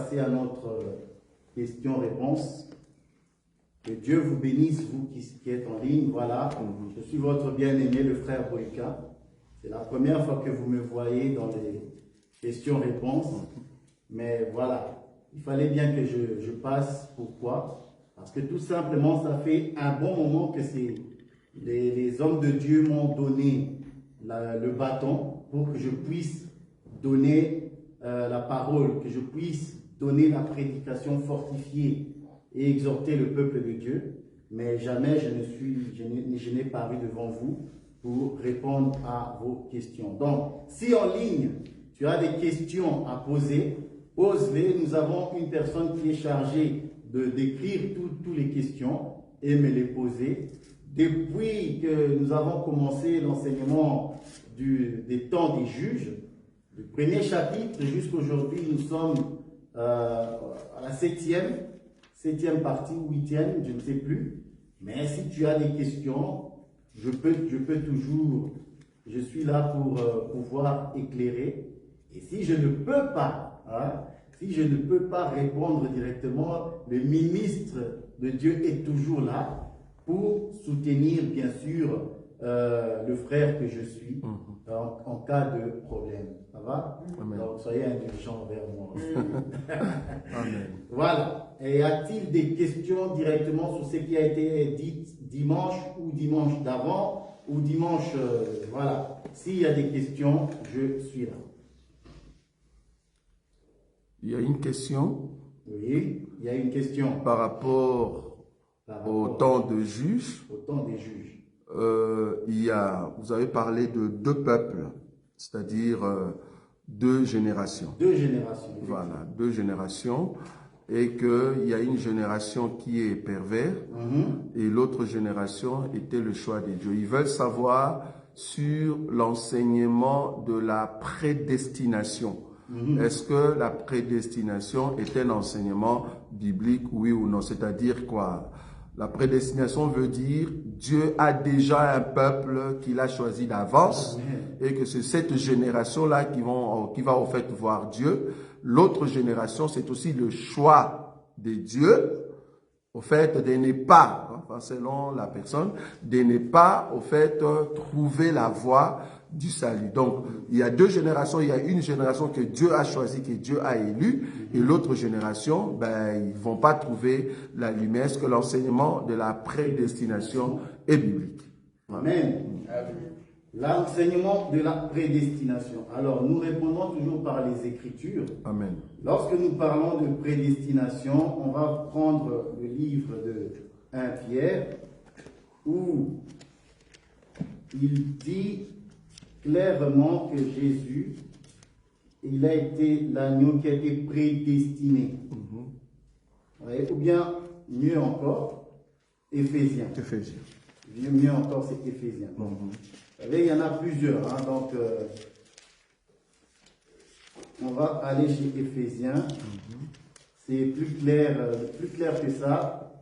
passer à notre question-réponse. Que Dieu vous bénisse, vous qui êtes en ligne. Voilà, je suis votre bien-aimé, le frère Boïka. C'est la première fois que vous me voyez dans les questions-réponses. Mais voilà, il fallait bien que je passe. Pourquoi? Parce que tout simplement, ça fait un bon moment que les hommes de Dieu m'ont donné le bâton pour que je puisse donner la parole, que je puisse donner la prédication fortifiée et exhorter le peuple de Dieu. Mais jamais je n'ai paru devant vous pour répondre à vos questions. Donc, si en ligne, tu as des questions à poser, pose-les. Nous avons une personne qui est chargée d'écrire toutes les questions et me les poser. Depuis que nous avons commencé l'enseignement des temps des juges, du premier chapitre jusqu'à aujourd'hui, nous sommes à la septième partie ou huitième, je ne sais plus. Mais si tu as des questions, je peux toujours, je suis là pour pouvoir éclairer. Et si je ne peux pas, si je ne peux pas répondre directement, le ministre de Dieu est toujours là pour soutenir, bien sûr, le frère que je suis en cas de problème. Ça va? Amen. Donc, soyez indulgents envers moi. Amen. Voilà. Et y a-t-il des questions directement sur ce qui a été dit dimanche ou dimanche d'avant ou dimanche, voilà. S'il y a des questions, je suis là. Il y a une question. Oui, il y a une question. Par rapport au temps de juge. Au temps des juges. Vous avez parlé de deux peuples, c'est-à-dire deux générations. Deux générations. Voilà, deux générations. Et qu'il y a une génération qui est pervers et l'autre génération était le choix de Dieu. Ils veulent savoir sur l'enseignement de la prédestination. Est-ce que la prédestination est un enseignement biblique, oui ou non? C'est-à-dire quoi? La prédestination veut dire Dieu a déjà un peuple qu'il a choisi d'avance et que c'est cette génération-là qui va au fait voir Dieu. L'autre génération, c'est aussi le choix de Dieu, au fait de ne pas, selon la personne, de ne pas, au fait, trouver la voie du salut. Donc, il y a deux générations. Il y a une génération que Dieu a choisie, que Dieu a élue, et l'autre génération, ils ne vont pas trouver la lumière. Est-ce que l'enseignement de la prédestination est biblique? Amen. L'enseignement de la prédestination. Alors, nous répondons toujours par les Écritures. Amen. Lorsque nous parlons de prédestination, on va prendre le livre de 1 Pierre, où il dit clairement que Jésus, il a été l'agneau qui a été prédestiné. Ou bien, mieux encore, Éphésiens. Mieux encore, c'est Éphésiens. Vous savez, il y en a plusieurs. Donc, on va aller chez Éphésiens. C'est plus clair que ça.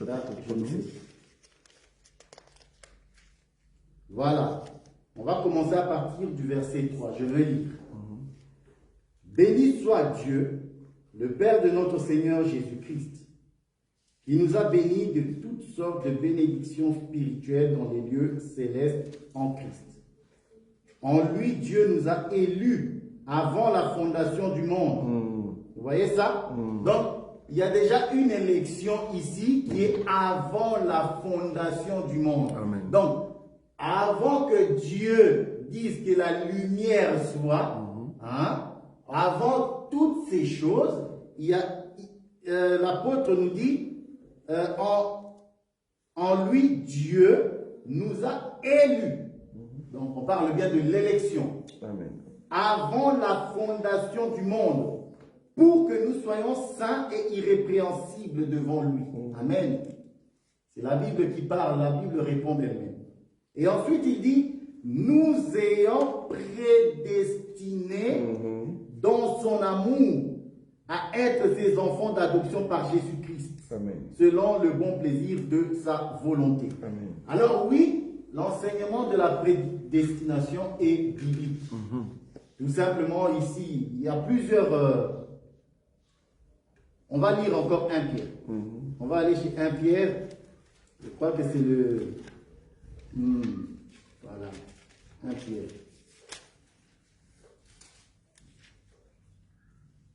Là, je ne sais. Voilà. On va commencer à partir du verset 3. Je vais lire. Béni soit Dieu, le Père de notre Seigneur Jésus-Christ, qui nous a bénis de toutes sortes de bénédictions spirituelles dans les lieux célestes en Christ. En lui, Dieu nous a élus avant la fondation du monde. Vous voyez ça? Donc, il y a déjà une élection ici qui est avant la fondation du monde. Amen. Donc, avant que Dieu dise que la lumière soit, avant toutes ces choses, l'apôtre nous dit, en lui, Dieu nous a élus. Donc, on parle bien de l'élection. Avant la fondation du monde, pour que nous soyons saints et irrépréhensibles devant lui. Amen. C'est la Bible qui parle, la Bible répond d'elle-même. Et ensuite, il dit, nous ayons prédestinés dans son amour à être ses enfants d'adoption par Jésus-Christ, selon le bon plaisir de sa volonté. Amen. Alors oui, l'enseignement de la prédestination est biblique. Tout simplement ici, il y a plusieurs On va lire encore 1 Pierre. On va aller chez 1 Pierre. Je crois que c'est le... Voilà. 1 Pierre.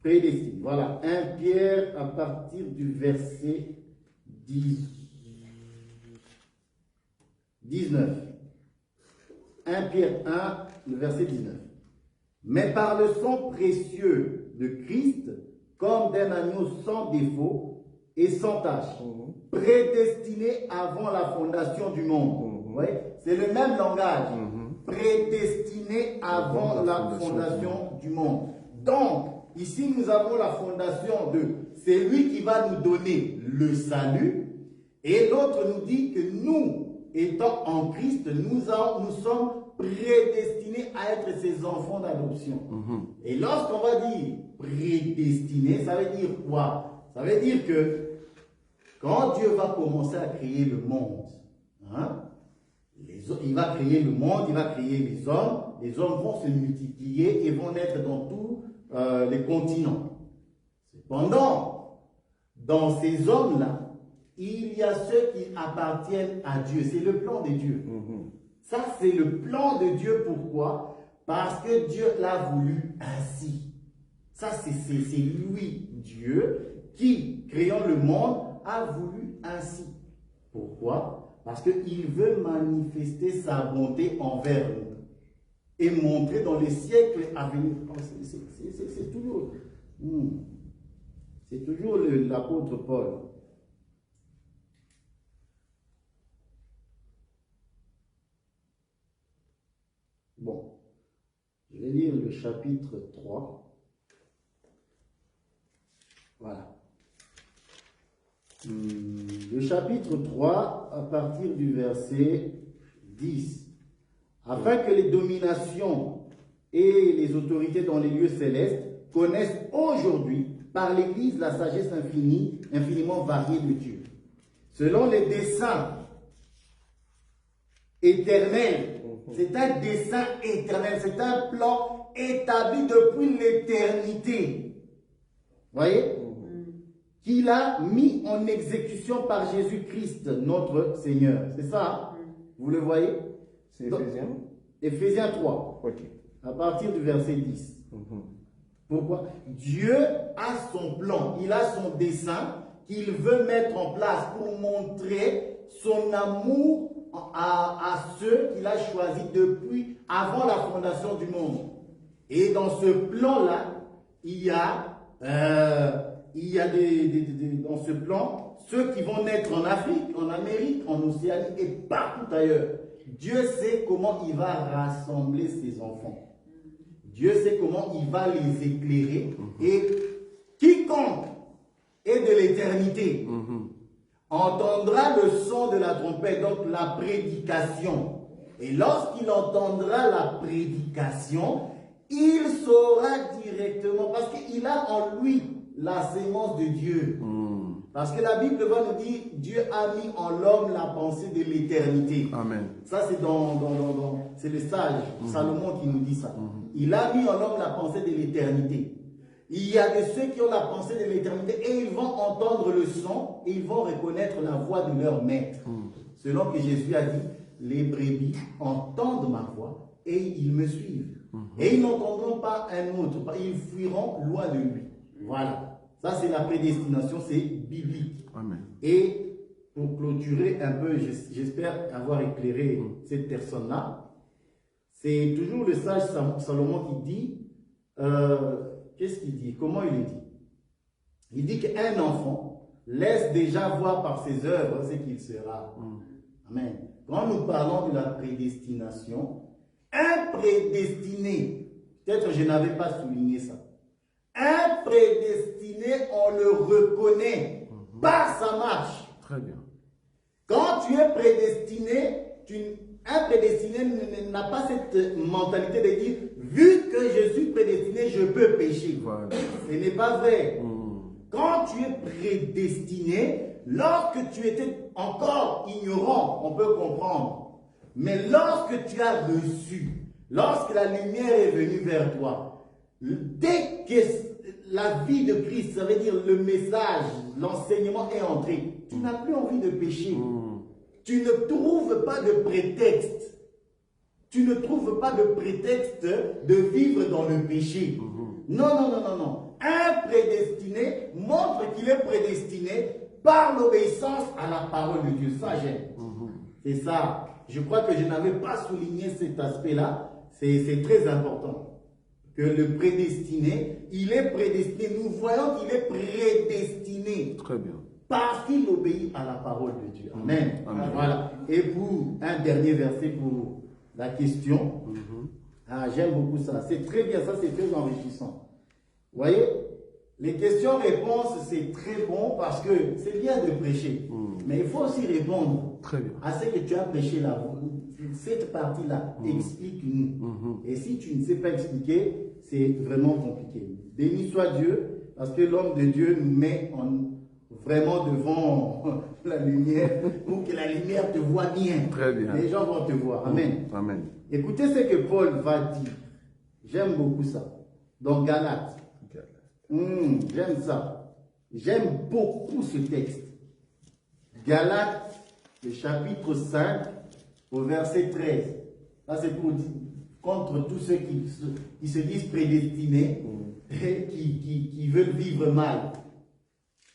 Prédestiné. Voilà. 1 Pierre à partir du verset 19. 1 Pierre 1, le verset 19. Mais par le sang précieux de Christ, comme d'un agneau sans défaut et sans tache, prédestiné avant la fondation du monde. Ouais, c'est le même langage. Prédestiné avant la fondation du monde. Donc, ici nous avons la fondation de c'est lui qui va nous donner le salut. Et l'autre nous dit que nous, étant en Christ, nous sommes prédestinés à être ses enfants d'adoption. Et lorsqu'on va dire prédestiné, ça veut dire quoi? Ça veut dire que quand Dieu va commencer à créer le monde, hein, il va créer le monde, il va créer les hommes vont se multiplier et vont naître dans tous les continents. Cependant, dans ces hommes-là, il y a ceux qui appartiennent à Dieu. C'est le plan de Dieu. Ça, c'est le plan de Dieu. Pourquoi? Parce que Dieu l'a voulu ainsi. Ça, c'est lui, Dieu, qui, créant le monde, a voulu ainsi. Pourquoi? Parce qu'il veut manifester sa bonté envers nous et montrer dans les siècles à venir. C'est toujours, c'est toujours l'apôtre Paul. Bon, je vais lire le chapitre 3. Voilà. Le chapitre 3, à partir du verset 10. Afin que les dominations et les autorités dans les lieux célestes connaissent aujourd'hui par l'Église la sagesse infiniment variée de Dieu. Selon les desseins éternels. C'est un dessein éternel, c'est un plan établi depuis l'éternité. Voyez? Qu'il a mis en exécution par Jésus-Christ, notre Seigneur. C'est ça? Vous le voyez? C'est Éphésiens? Éphésiens 3. Ok. À partir du verset 10. Pourquoi? Dieu a son plan, il a son dessein qu'il veut mettre en place pour montrer son amour à ceux qu'il a choisis depuis avant la fondation du monde. Et dans ce plan-là, il y a dans ce plan ceux qui vont naître en Afrique, en Amérique, en Océanie et partout ailleurs. Dieu sait comment il va rassembler ses enfants. Dieu sait comment il va les éclairer. Et quiconque est de l'éternité entendra le son de la trompette, donc la prédication. Et lorsqu'il entendra la prédication, il saura directement, parce qu'il a en lui la sémence de Dieu. Parce que la Bible va nous dire, Dieu a mis en l'homme la pensée de l'éternité. Amen. Ça, c'est c'est le sage, Salomon qui nous dit ça. Il a mis en l'homme la pensée de l'éternité. Il y a de ceux qui ont la pensée de l'éternité et ils vont entendre le son et ils vont reconnaître la voix de leur maître. Selon que Jésus a dit, les brebis entendent ma voix et ils me suivent. Et ils n'entendront pas un autre, ils fuiront loin de lui. Voilà. Ça, c'est la prédestination, c'est biblique. Amen. Et pour clôturer un peu, j'espère avoir éclairé cette personne-là, c'est toujours le sage Salomon qui dit, qu'est-ce qu'il dit? Comment il le dit? Il dit qu'un enfant laisse déjà voir par ses œuvres ce qu'il sera. Amen. Quand nous parlons de la prédestination, un prédestiné, peut-être je n'avais pas souligné ça, un prédestiné, on le reconnaît par sa marche. Très bien. Quand tu es prédestiné, un prédestiné n'a pas cette mentalité de dire, vu que je suis prédestiné, je peux pécher. Voilà. Ce n'est pas vrai. Quand tu es prédestiné, lorsque tu étais encore ignorant, on peut comprendre. Mais lorsque tu as reçu, lorsque la lumière est venue vers toi, dès que la vie de Christ, ça veut dire le message, l'enseignement est entré, tu n'as plus envie de pécher. Tu ne trouves pas de prétexte. Tu ne trouves pas de prétexte de vivre dans le péché. Non, non, non, non, non. Un prédestiné montre qu'il est prédestiné par l'obéissance à la parole de Dieu. Ça, j'aime. C'est ça. Je crois que je n'avais pas souligné cet aspect-là. C'est très important. Que le prédestiné, il est prédestiné. Nous voyons qu'il est prédestiné. Très bien. Parce qu'il obéit à la parole de Dieu. Amen. Amen. Voilà. Et pour un dernier verset pour la question. Ah, j'aime beaucoup ça. C'est très bien, ça c'est très enrichissant. Vous voyez, les questions-réponses, c'est très bon parce que c'est bien de prêcher. Mais il faut aussi répondre à ce que tu as prêché là. Cette partie-là, explique-nous. Et si tu ne sais pas expliquer, c'est vraiment compliqué. Béni soit Dieu, parce que l'homme de Dieu nous met vraiment devant la lumière pour que la lumière te voit bien. Très bien. Les gens vont te voir. Amen. Amen. Écoutez ce que Paul va dire. J'aime beaucoup ça. Dans Galates. J'aime ça. J'aime beaucoup ce texte. Galates, le chapitre 5, au verset 13. Là, c'est pour dire contre tous ceux qui se disent prédestinés et qui veulent vivre mal.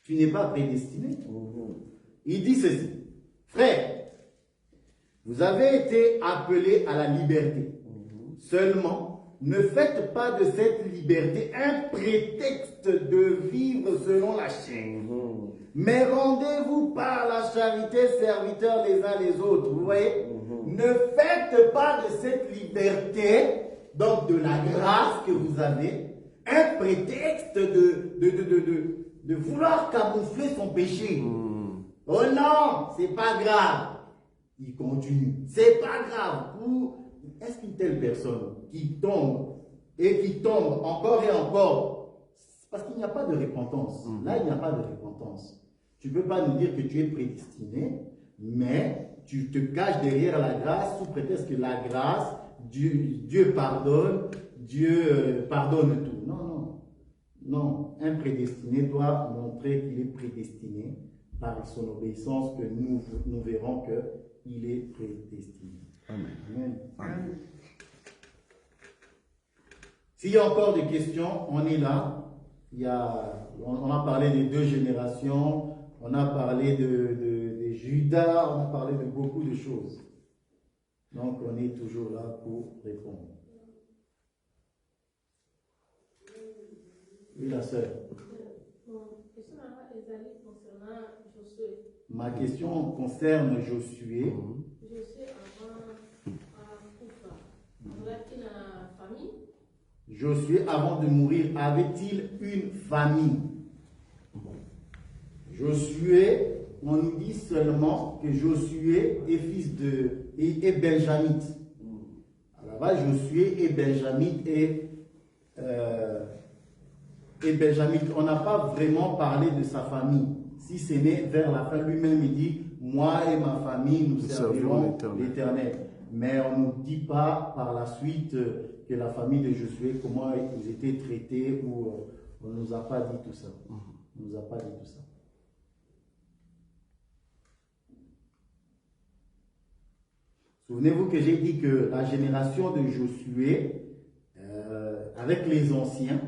Tu n'es pas prédestiné. Il dit ceci. Frère, vous avez été appelés à la liberté. Seulement, ne faites pas de cette liberté un prétexte de vivre selon la chair. Mais rendez-vous par la charité serviteurs les uns les autres. Vous voyez? Ne faites pas de cette liberté, donc de la grâce que vous avez, un prétexte de vouloir camoufler son péché. Oh non, c'est pas grave. Il continue. C'est pas grave. Est-ce qu'une telle personne qui tombe et qui tombe encore et encore, parce qu'il n'y a pas de repentance. Là, il n'y a pas de repentance. Tu ne peux pas nous dire que tu es prédestiné, mais tu te caches derrière la grâce sous prétexte que la grâce, Dieu pardonne, Dieu pardonne tout. Non, non. Non, un prédestiné doit montrer qu'il est prédestiné par son obéissance, que nous verrons qu'il est prédestiné. Amen. Amen. Amen. S'il y a encore des questions, on est là. On a parlé des deux générations, on a parlé de Judas, on a parlé de beaucoup de choses. Donc on est toujours là pour répondre. Oui, la sœur. Ma question concerne Josué. Josué, avant de mourir, avait-il une famille? Josué, on nous dit seulement que Josué est fils est benjamite. À la base, Josué est benjamite et benjamite. On n'a pas vraiment parlé de sa famille. Si ce n'est vers la fin, lui-même il dit, moi et ma famille, nous servirons l'Éternel. Mais on ne nous dit pas par la suite que la famille de Josué, comment ils étaient traités, ou on ne nous a pas dit tout ça. On ne nous a pas dit tout ça. Souvenez-vous que j'ai dit que la génération de Josué, avec les anciens,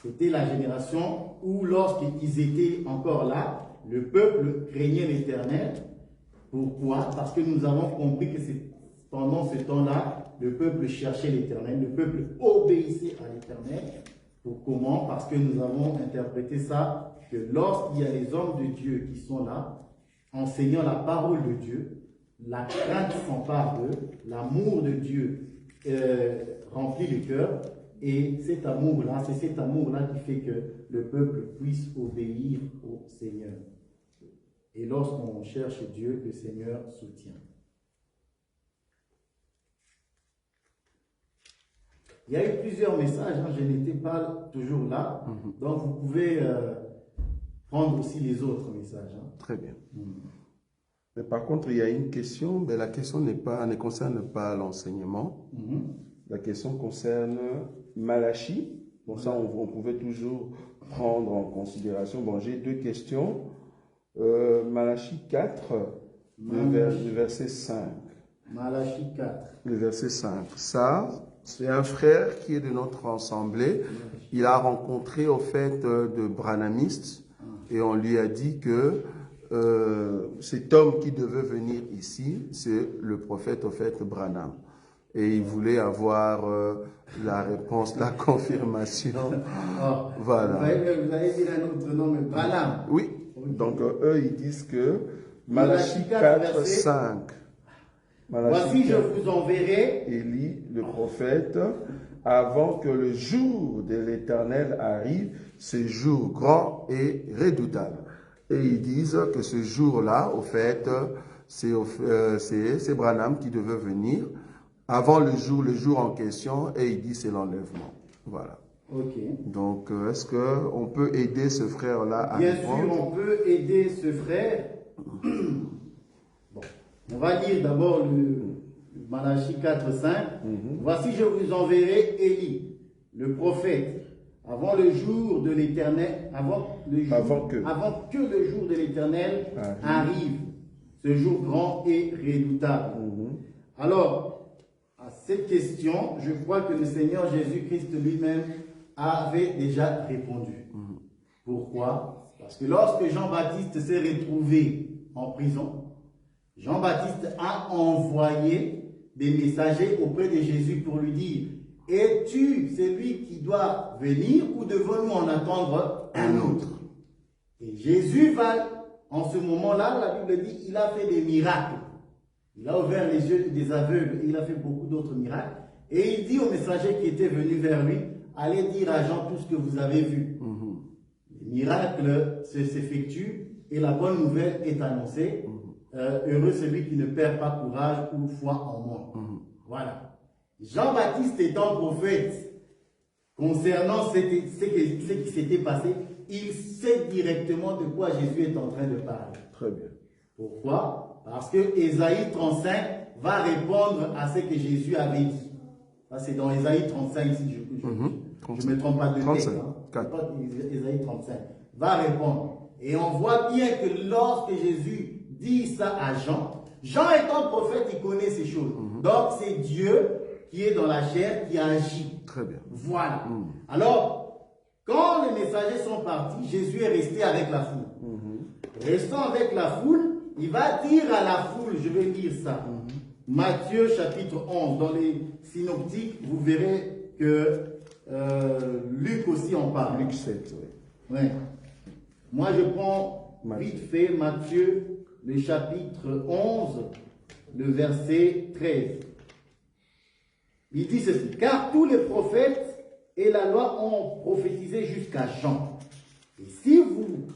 c'était la génération où lorsqu'ils étaient encore là, le peuple craignait l'Éternel. Pourquoi? Parce que nous avons compris que pendant ce temps-là, le peuple cherchait l'Éternel, le peuple obéissait à l'Éternel. Comment? Parce que nous avons interprété ça, que lorsqu'il y a les hommes de Dieu qui sont là, enseignant la parole de Dieu, la crainte s'empare d'eux, l'amour de Dieu remplit le cœur, et cet amour-là, c'est cet amour-là qui fait que le peuple puisse obéir au Seigneur. Et lorsqu'on cherche Dieu, le Seigneur soutient. Il y a eu plusieurs messages, hein, je n'étais pas toujours là, donc vous pouvez prendre aussi les autres messages. Hein. Très bien. Mais par contre, il y a une question, mais la question ne concerne pas l'enseignement. La question concerne Malachie, Bon, ça, on pouvait toujours prendre en considération. Bon, j'ai deux questions. Malachie 4, le verset 5. Malachie 4. Le verset 5. Ça, c'est un frère qui est de notre assemblée. Il a rencontré au fait de branhamistes et on lui a dit que cet homme qui devait venir ici, c'est le prophète au fait Branham. Et il voulait avoir la réponse, la confirmation. Oh, Voilà. Vous avez dit un autre nom, mais Branham. Oui. Donc eux, ils disent que Malachie 4, 5. Voici, je vous enverrai Élie, le prophète, avant que le jour de l'Éternel arrive, ce jour grand et redoutable. Et ils disent que ce jour-là, au fait, c'est Branham qui devait venir avant le jour en question, et il dit c'est l'enlèvement. Voilà. Ok. Donc, est-ce qu'on peut aider ce frère-là à répondre? Bien sûr, on peut aider ce frère. Bon. On va lire d'abord le Malachie 4, 5. Voici, je vous enverrai Élie, le prophète, avant le jour de l'Éternel, avant que le jour de l'Éternel arrive, ce jour grand et redoutable. Alors, à cette question, je crois que le Seigneur Jésus-Christ lui-même avait déjà répondu. Pourquoi? Parce que lorsque Jean-Baptiste s'est retrouvé en prison, Jean-Baptiste a envoyé des messagers auprès de Jésus pour lui dire: es-tu celui qui doit venir ou devons-nous en attendre un autre? Et Jésus va, en ce moment-là, la Bible dit, il a fait des miracles. Il a ouvert les yeux des aveugles, il a fait beaucoup d'autres miracles. Et il dit aux messagers qui étaient venus vers lui: allez dire à Jean tout ce que vous avez vu. Les miracles s'effectuent et la bonne nouvelle est annoncée. Heureux celui qui ne perd pas courage ou foi en moi. Voilà. Jean-Baptiste étant prophète, concernant ce qui s'était passé, il sait directement de quoi Jésus est en train de parler. Très bien. Pourquoi? Parce que Ésaïe 35 va répondre à ce que Jésus avait dit. C'est dans Ésaïe 35, si je ne me trompe pas de texte. Ésaïe 35 va répondre. Et on voit bien que lorsque Jésus dit ça à Jean, Jean étant prophète, il connaît ces choses. Donc c'est Dieu qui est dans la chair qui agit. Très bien. Voilà. Alors, quand les messagers sont partis, Jésus est resté avec la foule. Restant avec la foule, il va dire à la foule, je vais lire ça. Matthieu chapitre 11, dans les synoptiques, vous verrez que Luc aussi en parle. Luc 7, oui. Ouais. Moi, je prends vite fait Matthieu, le chapitre 11, le verset 13. Il dit ceci: car tous les prophètes et la loi ont prophétisé jusqu'à Jean. Et si vous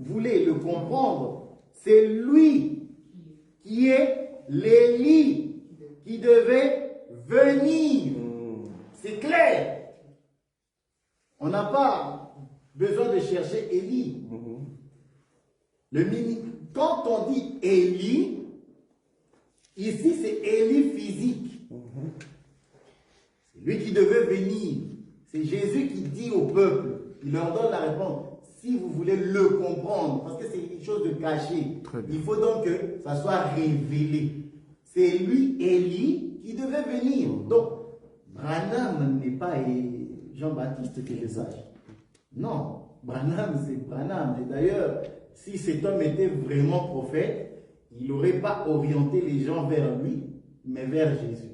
voulez le comprendre, c'est lui qui est l'Élie qui devait venir. C'est clair. On n'a pas besoin de chercher Élie. Quand on dit Élie, ici c'est Élie physique. C'est lui qui devait venir. C'est Jésus qui dit au peuple, il leur donne la réponse. Si vous voulez le comprendre, parce que c'est une chose de caché, il faut donc que ça soit révélé. C'est lui, Élie, qui devait venir. Donc, Branham n'est pas Jean-Baptiste, que je sache. Non, Branham, c'est Branham. Et d'ailleurs, si cet homme était vraiment prophète, il n'aurait pas orienté les gens vers lui, mais vers Jésus.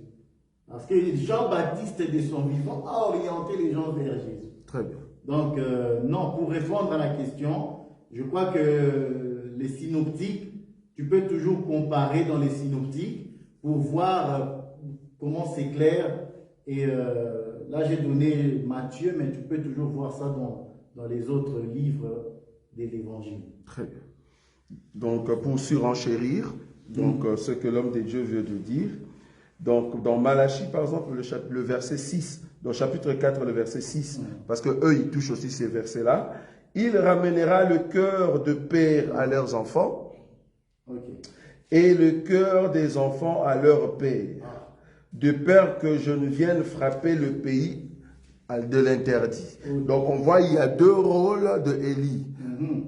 Parce que Jean-Baptiste, de son vivant, a orienté les gens vers Jésus. Très bien. Donc, non, pour répondre à la question, je crois que les synoptiques, tu peux toujours comparer dans les synoptiques pour voir comment c'est clair. Et là, j'ai donné Matthieu, mais tu peux toujours voir ça dans les autres livres de l'Évangile. Très bien. Donc, pour surenchérir, ce que l'homme de Dieu veut de dire, donc dans Malachie, par exemple, le verset 6, dans le chapitre 4, le verset 6, parce qu'eux, ils touchent aussi ces versets-là, il ramènera le cœur de père à leurs enfants et le cœur des enfants à leur père. de peur que je ne vienne frapper le pays de l'interdit. Donc on voit, il y a deux rôles de Élie.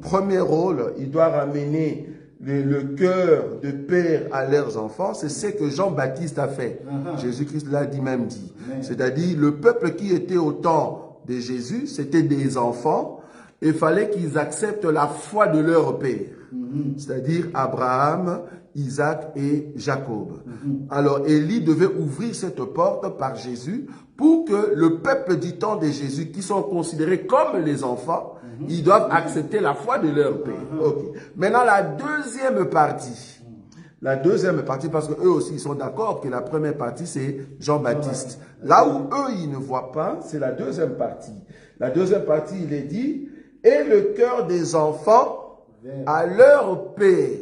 Premier rôle, il doit ramener le cœur de père à leurs enfants. C'est ce que Jean-Baptiste a fait. Jésus-Christ l'a même dit. C'est-à-dire, le peuple qui était au temps de Jésus, c'était des enfants. Il fallait qu'ils acceptent la foi de leur père. C'est-à-dire Abraham, Isaac et Jacob. Alors, Élie devait ouvrir cette porte par Jésus pour que le peuple du temps de Jésus, qui sont considérés comme les enfants, ils doivent accepter la foi de leur père. Okay. Maintenant, la deuxième partie, parce qu'eux aussi, ils sont d'accord que la première partie, c'est Jean-Baptiste. Là où eux, ils ne voient pas, c'est la deuxième partie. La deuxième partie, il est dit, et le cœur des enfants à leur père.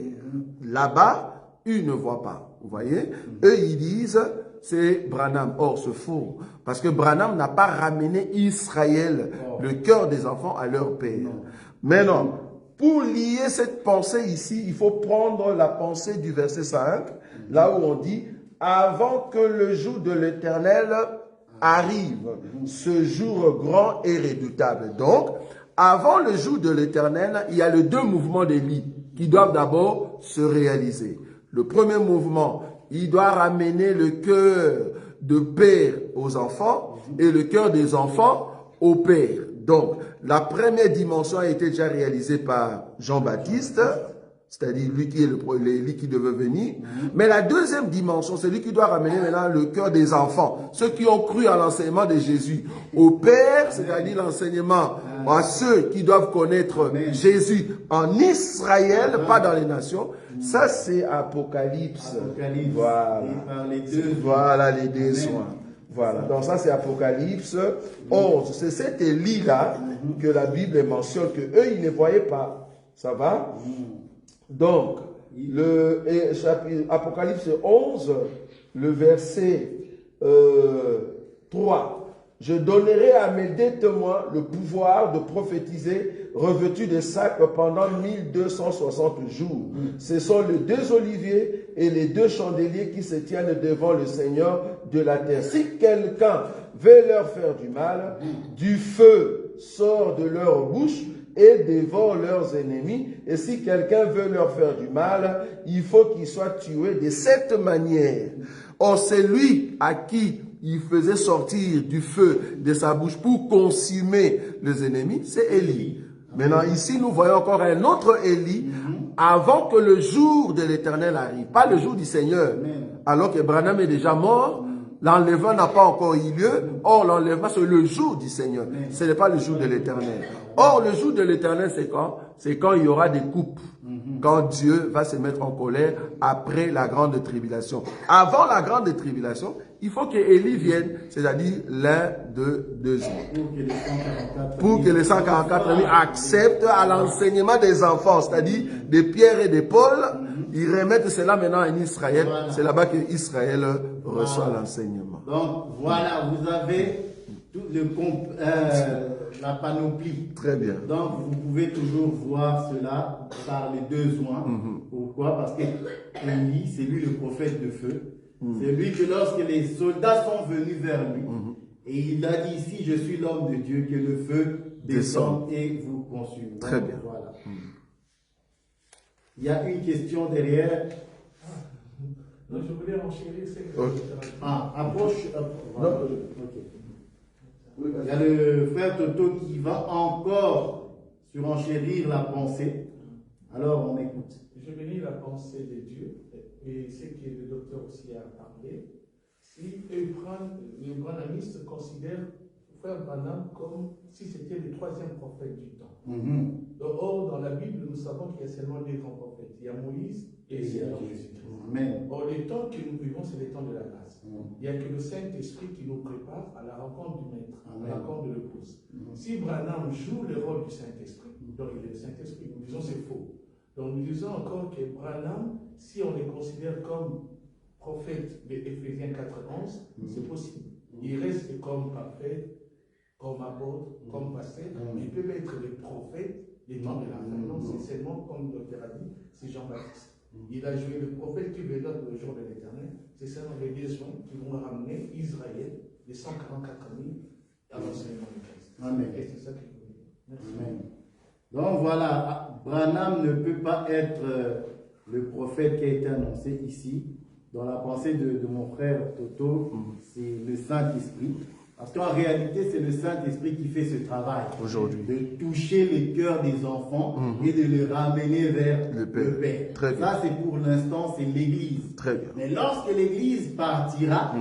Là-bas, ils ne voient pas. Vous voyez? Eux, ils disent, c'est Branham. Or, c'est faux. Parce que Branham n'a pas ramené Israël, le cœur des enfants, à leur père. Maintenant, pour lier cette pensée ici, il faut prendre la pensée du verset 5, là où on dit, avant que le jour de l'Éternel arrive, ce jour grand et redoutable. Donc, avant le jour de l'Éternel, il y a les deux mouvements d'Élie qui doivent d'abord se réaliser. Le premier mouvement, il doit ramener le cœur de père aux enfants et le cœur des enfants au père. Donc, la première dimension a été déjà réalisée par Jean-Baptiste, c'est-à-dire lui qui est l'Élie qui devait venir. Mais la deuxième dimension, c'est lui qui doit ramener maintenant le cœur des enfants, ceux qui ont cru à l'enseignement de Jésus, au Père, c'est-à-dire l'enseignement à ceux qui doivent connaître Jésus en Israël, pas dans les nations. Ça, c'est Apocalypse. Voilà. Voilà les deux soins. Voilà, donc ça c'est Apocalypse 11. C'est cet Élie-là que la Bible mentionne, que eux ils ne voyaient pas. Ça va? Donc, Apocalypse 11, le verset 3. Je donnerai à mes deux témoins le pouvoir de prophétiser revêtus de sacs pendant 1260 jours. Ce sont les deux oliviers et les deux chandeliers qui se tiennent devant le Seigneur de la terre. Si quelqu'un veut leur faire du mal, du feu sort de leur bouche et dévore leurs ennemis. Et si quelqu'un veut leur faire du mal, il faut qu'il soit tué de cette manière. Or, c'est lui à qui il faisait sortir du feu de sa bouche pour consumer les ennemis, c'est Élie. Maintenant, ici, nous voyons encore un autre Élie avant que le jour de l'Éternel arrive. Pas le jour du Seigneur. Alors que Branham est déjà mort, l'enlèvement n'a pas encore eu lieu. Or, l'enlèvement, c'est le jour du Seigneur. Ce n'est pas le jour de l'Éternel. Or, le jour de l'Éternel, c'est quand? C'est quand il y aura des coupes. Quand Dieu va se mettre en colère après la grande tribulation. Avant la grande tribulation, il faut que Élie vienne, c'est-à-dire l'un de deux jours. Pour que les 144 000 acceptent à l'enseignement des enfants, c'est-à-dire de Pierre et de Paul. Ils remettent cela maintenant en Israël. Voilà. C'est là-bas que Israël reçoit l'enseignement. Donc voilà, vous avez tout la panoplie. Très bien. Donc vous pouvez toujours voir cela par les deux joints. Pourquoi? Parce que Élie, c'est lui le prophète de feu. C'est lui que lorsque les soldats sont venus vers lui, et il a dit ici, je suis l'homme de Dieu, que le feu descende et vous consume. Très bien. Voilà. Il y a une question derrière. Non, je voulais enchérir. Approche. Voilà. Il y a le frère Toto qui va encore surenchérir la pensée. Alors on écoute. Je bénis la pensée de Dieu et ce que le docteur aussi a parlé. Si le branhamiste considère frère Branham comme si c'était le troisième prophète du temps. Or, dans la Bible, nous savons qu'il y a seulement deux grands prophètes. Il y a Moïse et il y a Jésus-Christ. Or, les temps que nous vivons, c'est les temps de la grâce. Il n'y a que le Saint-Esprit qui nous prépare à la rencontre du Maître, à la rencontre de l'épouse. Si Branham joue le rôle du Saint-Esprit, donc il est le Saint-Esprit, nous disons c'est faux. Donc nous disons encore que Branham, si on le considère comme prophète de Éphésiens 4:11, c'est possible. Il reste comme parfait, comme apôtre, comme pasteur, il peut être le prophète des temps de la fin. Donc c'est seulement, comme le docteur a dit, c'est Jean-Baptiste. Il a joué le prophète qui verra le jour de l'éternel. C'est ça les besoins qui vont ramener Israël, les 144 000, à l'enseignement de Christ. Amen. Et c'est ça qu'il faut dire. Merci. Amen. Donc voilà, Branham ne peut pas être le prophète qui a été annoncé ici. Dans la pensée de mon frère Toto, c'est le Saint-Esprit. Parce qu'en réalité, c'est le Saint-Esprit qui fait ce travail. Aujourd'hui. De toucher les cœurs des enfants et de les ramener vers le Père. Très bien. Ça, c'est pour l'instant, c'est l'Église. Très bien. Mais lorsque l'Église partira,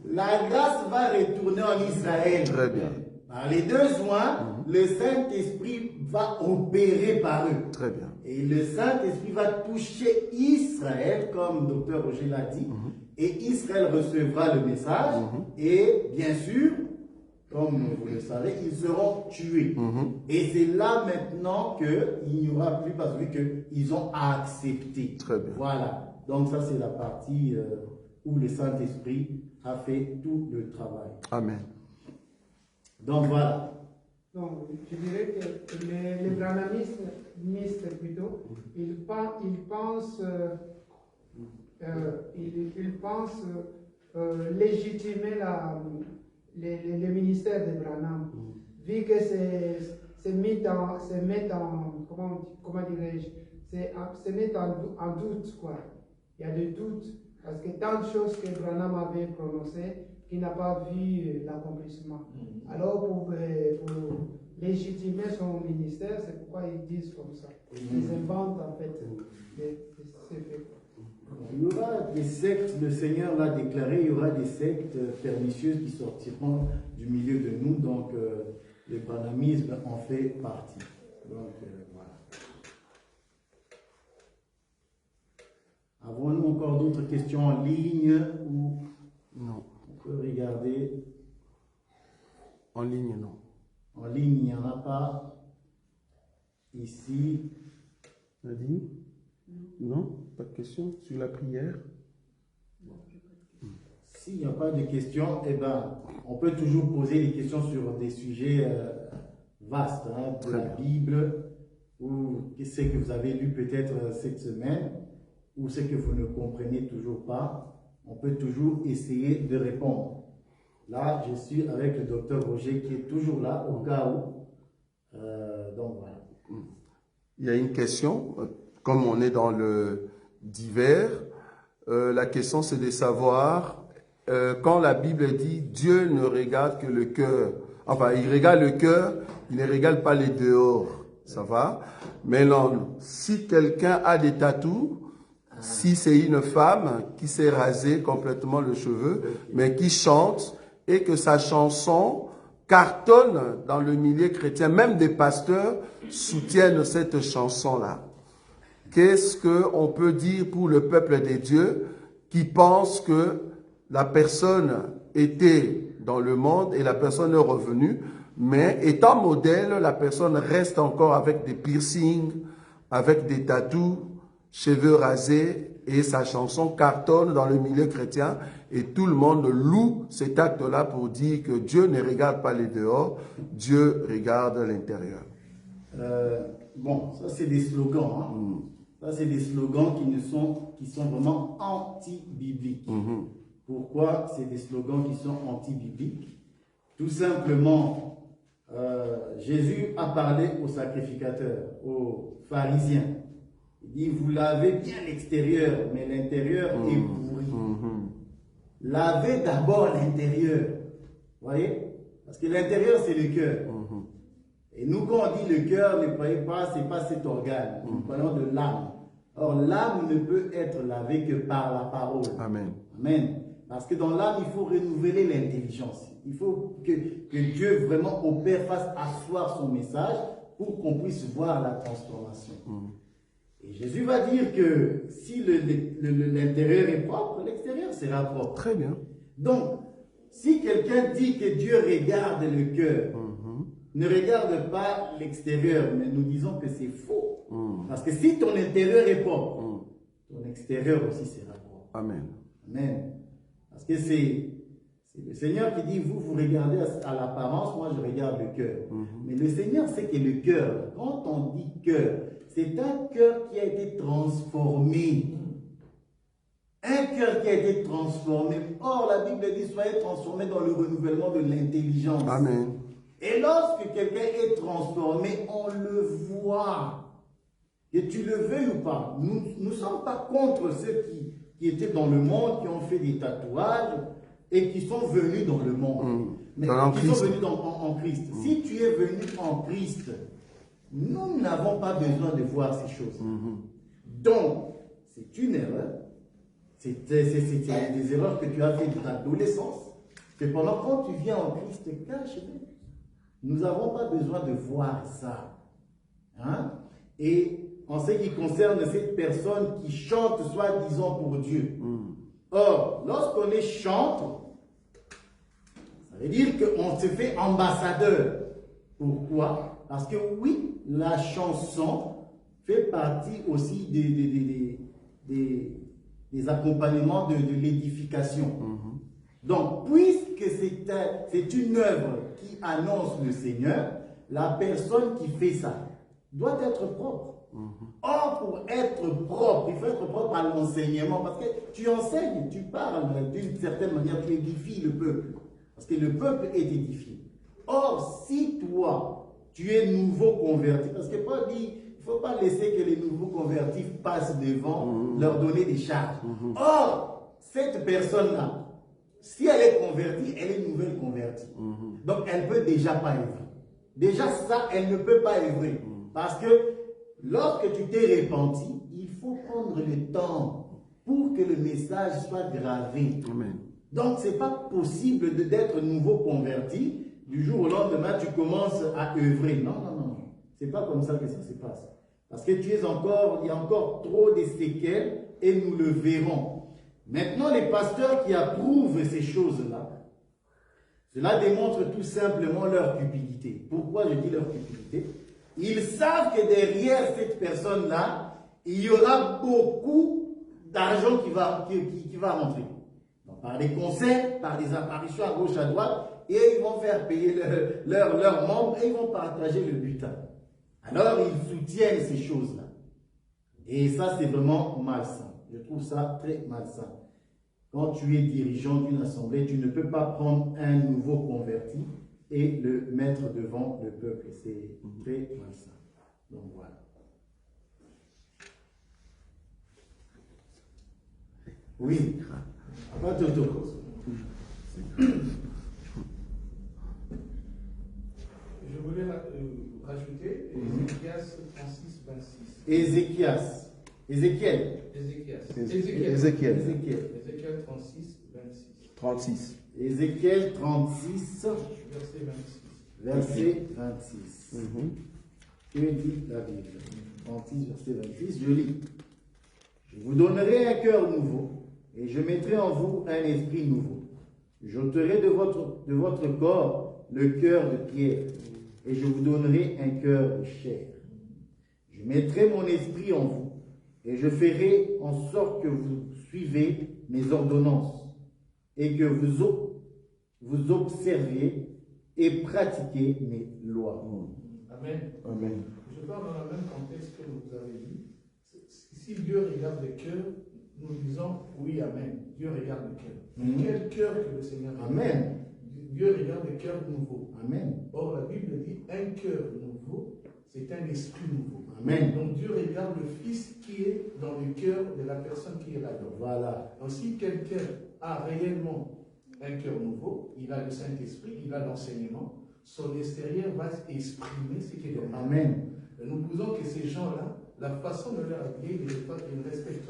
la grâce va retourner en Israël. Très bien. Par les deux joints, le Saint-Esprit va opérer par eux. Très bien. Et le Saint-Esprit va toucher Israël, comme Dr Roger l'a dit, et Israël recevra le message, et bien sûr, comme vous le savez, ils seront tués. Et c'est là maintenant qu'il n'y aura plus, parce qu'ils ont accepté. Très bien. Voilà. Donc ça, c'est la partie où le Saint-Esprit a fait tout le travail. Amen. Donc voilà. Donc, je dirais que les branhamistes plutôt, ils pensent légitimer le ministère de Branham, vu que c'est mis en comment dirais-je, c'est mis en doute, quoi. Il y a des doutes, parce que tant de choses que Branham avait prononcées, qui n'a pas vu l'accomplissement. Alors, pour légitimer son ministère, c'est pourquoi ils disent comme ça. Ils inventent en fait ces faits. Il y aura des sectes, le Seigneur l'a déclaré, il y aura des sectes pernicieuses qui sortiront du milieu de nous, donc le branhamisme en fait partie. Donc voilà. Avons-nous encore d'autres questions en ligne ou Non. on peut regarder? En ligne, non. En ligne, il n'y en a pas. Ici. Nadine? Non? Pas de questions sur la prière? S'il n'y a pas de questions, eh ben, on peut toujours poser des questions sur des sujets vastes, hein, de la Bible, ou ce que vous avez lu peut-être cette semaine, ou ce que vous ne comprenez toujours pas. On peut toujours essayer de répondre. Là, je suis avec le docteur Roger qui est toujours là au cas où. Donc voilà. Il y a une question, comme on est dans le divers, la question c'est de savoir, quand la Bible dit Dieu ne regarde que le cœur, enfin il regarde le cœur, il ne regarde pas les dehors, ça va? Mais non, si quelqu'un a des tatous, si c'est une femme qui s'est rasée complètement le cheveu, mais qui chante et que sa chanson cartonne dans le milieu chrétien, même des pasteurs soutiennent cette chanson-là. Qu'est-ce qu'on peut dire pour le peuple des dieux qui pense que la personne était dans le monde et la personne est revenue, mais étant modèle, la personne reste encore avec des piercings, avec des tatous, cheveux rasés, et sa chanson cartonne dans le milieu chrétien et tout le monde loue cet acte-là pour dire que Dieu ne regarde pas les dehors, Dieu regarde l'intérieur. Bon, ça c'est des slogans. Hein. Ça c'est des slogans qui sont vraiment anti-bibliques. Pourquoi c'est des slogans qui sont anti-bibliques? Tout simplement, Jésus a parlé aux sacrificateurs, aux pharisiens. Il dit, vous lavez bien l'extérieur, mais l'intérieur est pourri. Lavez d'abord l'intérieur. Vous voyez? Parce que l'intérieur, c'est le cœur. Et nous, quand on dit le cœur, ne croyez pas, ce n'est pas cet organe. Nous parlons de l'âme. Or, l'âme ne peut être lavée que par la parole. Amen. Amen. Parce que dans l'âme, il faut renouveler l'intelligence. Il faut que Dieu vraiment opère, fasse asseoir son message pour qu'on puisse voir la transformation. Et Jésus va dire que si l'intérieur est propre, l'extérieur sera propre. Très bien. Donc, si quelqu'un dit que Dieu regarde le cœur, ne regarde pas l'extérieur, mais nous disons que c'est faux. Parce que si ton intérieur est propre, ton extérieur aussi sera propre. Amen. Amen. Parce que c'est le Seigneur qui dit, vous regardez à l'apparence, moi je regarde le cœur. Mais le Seigneur sait que le cœur, quand on dit cœur, c'est un cœur qui a été transformé. un cœur qui a été transformé. Or, la Bible dit, soyez transformés dans le renouvellement de l'intelligence. Amen. Et lorsque quelqu'un est transformé, on le voit. Et tu le veux ou pas, nous ne sommes pas contre ceux qui étaient dans le monde, qui ont fait des tatouages et qui sont venus dans le monde. Mais qui sont venus en Christ. Si tu es venu en Christ, nous n'avons pas besoin de voir ces choses. Donc, c'est une erreur. C'est des erreurs que tu as fait dans l'adolescence. Cependant, quand tu viens en Christ, cache-les. Nous n'avons pas besoin de voir ça. Hein? Et en ce qui concerne cette personne qui chante soi-disant pour Dieu. Or, lorsqu'on est chante, ça veut dire qu'on se fait ambassadeur. Pourquoi? Parce que oui, la chanson fait partie aussi des accompagnements de l'édification. Donc, puisque c'est une œuvre qui annonce le Seigneur, la personne qui fait ça doit être propre. Or, pour être propre, il faut être propre à l'enseignement, parce que tu enseignes, tu parles d'une certaine manière, tu édifies le peuple, parce que le peuple est édifié. Or, si toi, tu es nouveau converti, parce que Paul dit, il ne faut pas laisser que les nouveaux convertis passent devant, leur donner des charges. Or, cette personne-là, si elle est convertie, elle est nouvelle convertie. Donc, elle ne peut déjà pas œuvrer. Déjà ça, elle ne peut pas œuvrer. Parce que lorsque tu t'es repenti, il faut prendre le temps pour que le message soit gravé. Amen. Donc, ce n'est pas possible d'être nouveau converti. Du jour au lendemain, tu commences à œuvrer. Non, non, non. Ce n'est pas comme ça que ça se passe. Parce que il y a encore trop de séquelles et nous le verrons. Maintenant, les pasteurs qui approuvent ces choses-là, cela démontre tout simplement leur cupidité. Pourquoi je dis leur cupidité? Ils savent que derrière cette personne-là, il y aura beaucoup d'argent qui va rentrer. Donc, par des concerts, par des apparitions à gauche, à droite, et ils vont faire payer leurs membres et ils vont partager le butin. Alors, ils soutiennent ces choses-là. Et ça, c'est vraiment malsain. Je trouve ça très malsain. Quand tu es dirigeant d'une assemblée, tu ne peux pas prendre un nouveau converti et le mettre devant le peuple. C'est très malsain. Donc voilà. Oui. Pas Toto. Je voulais rajouter Ézéchias 36, 26. Ézéchiel 36, 26. 36. Ézéchiel 36, verset 26. Que dit la Bible? 36, verset 26, je lis. Je vous donnerai un cœur nouveau, et je mettrai en vous un esprit nouveau. J'ôterai de votre corps le cœur de pierre, et je vous donnerai un cœur de chair. Je mettrai mon esprit en vous, et je ferai en sorte que vous suivez mes ordonnances, et que vous observiez et pratiquiez mes lois. Amen. Amen. Je parle dans le même contexte que vous avez dit. Si Dieu regarde le cœur, nous disons oui, amen. Dieu regarde le cœur. Quel cœur que le Seigneur regarde? Amen. Dieu regarde le cœur nouveau. Amen. Or, la Bible dit un cœur nouveau, c'est un esprit nouveau. Amen. Donc Dieu regarde le Fils qui est dans le cœur de la personne qui est là-dedans. Voilà. Donc si quelqu'un a réellement un cœur nouveau, il a le Saint-Esprit, il a l'enseignement, son extérieur va exprimer ce qu'il est. Amen. Nous disons que ces gens-là, la façon de leur habiller, ils respectent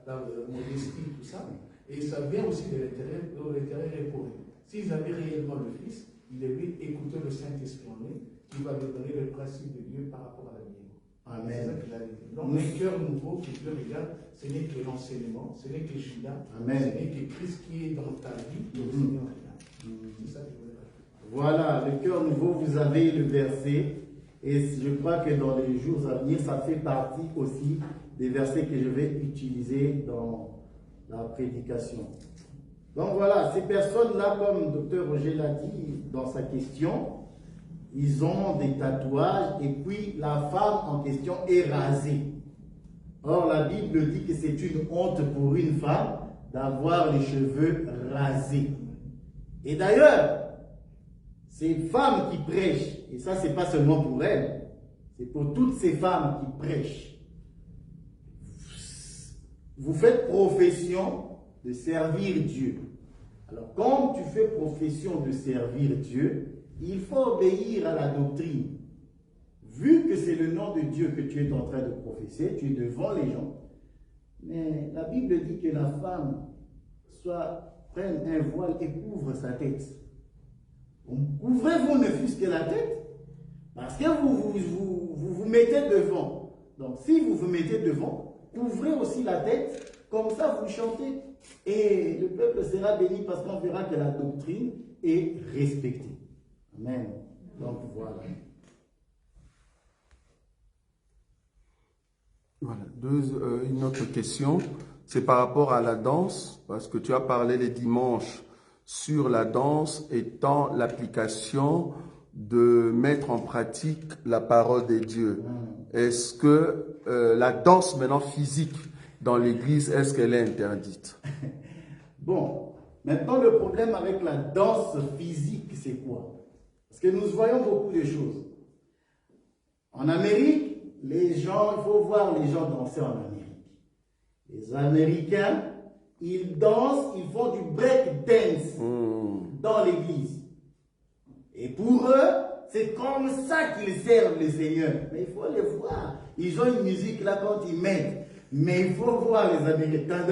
la modestie, tout ça, et ça vient aussi de l'intérieur est pour eux. S'ils avaient réellement le Fils, ils devaient écouter le Saint-Esprit en eux, qui va leur donner le principe de Dieu par rapport à la vie. Amen. C'est ça qu'il a dit. Donc, le cœur nouveau que Dieu regarde, ce n'est que l'enseignement, ce n'est que Judas, Amen. ce n'est que Christ qui est dans ta vie, que le Seigneur regarde. C'est ça que je voulais rajouter. Voilà, le cœur nouveau, vous avez le verset, et je crois que dans les jours à venir, ça fait partie aussi des versets que je vais utiliser dans la prédication. Donc voilà, ces personnes-là, comme le Dr Roger l'a dit dans sa question, ils ont des tatouages et puis la femme en question est rasée. Or, la Bible dit que c'est une honte pour une femme d'avoir les cheveux rasés. Et d'ailleurs, ces femmes qui prêchent, et ça c'est pas seulement pour elles, c'est pour toutes ces femmes qui prêchent, vous faites profession de servir Dieu. Alors, comme tu fais profession de servir Dieu, il faut obéir à la doctrine. Vu que c'est le nom de Dieu que tu es en train de professer, tu es devant les gens. Mais la Bible dit que la femme prenne un voile et couvre sa tête. Couvrez-vous ne fût-ce que la tête, parce que vous mettez devant. Donc, si vous vous mettez devant, couvrez aussi la tête, comme ça vous chantez. Et le peuple sera béni parce qu'on verra que la doctrine est respectée. Amen. Donc, voilà. Voilà. Une autre question, c'est par rapport à la danse, parce que tu as parlé les dimanches sur la danse étant l'application de mettre en pratique la parole de Dieu. Est-ce que la danse maintenant physique dans l'église, est-ce qu'elle est interdite? Bon, maintenant le problème avec la danse physique, c'est quoi? Parce que nous voyons beaucoup de choses. En Amérique, les gens, il faut voir les gens danser en Amérique. Les Américains, ils dansent, ils font du break dance dans l'église. Et pour eux, c'est comme ça qu'ils servent le Seigneur. Mais il faut les voir. Ils ont une musique là quand ils mettent. Mais il faut voir les Américains.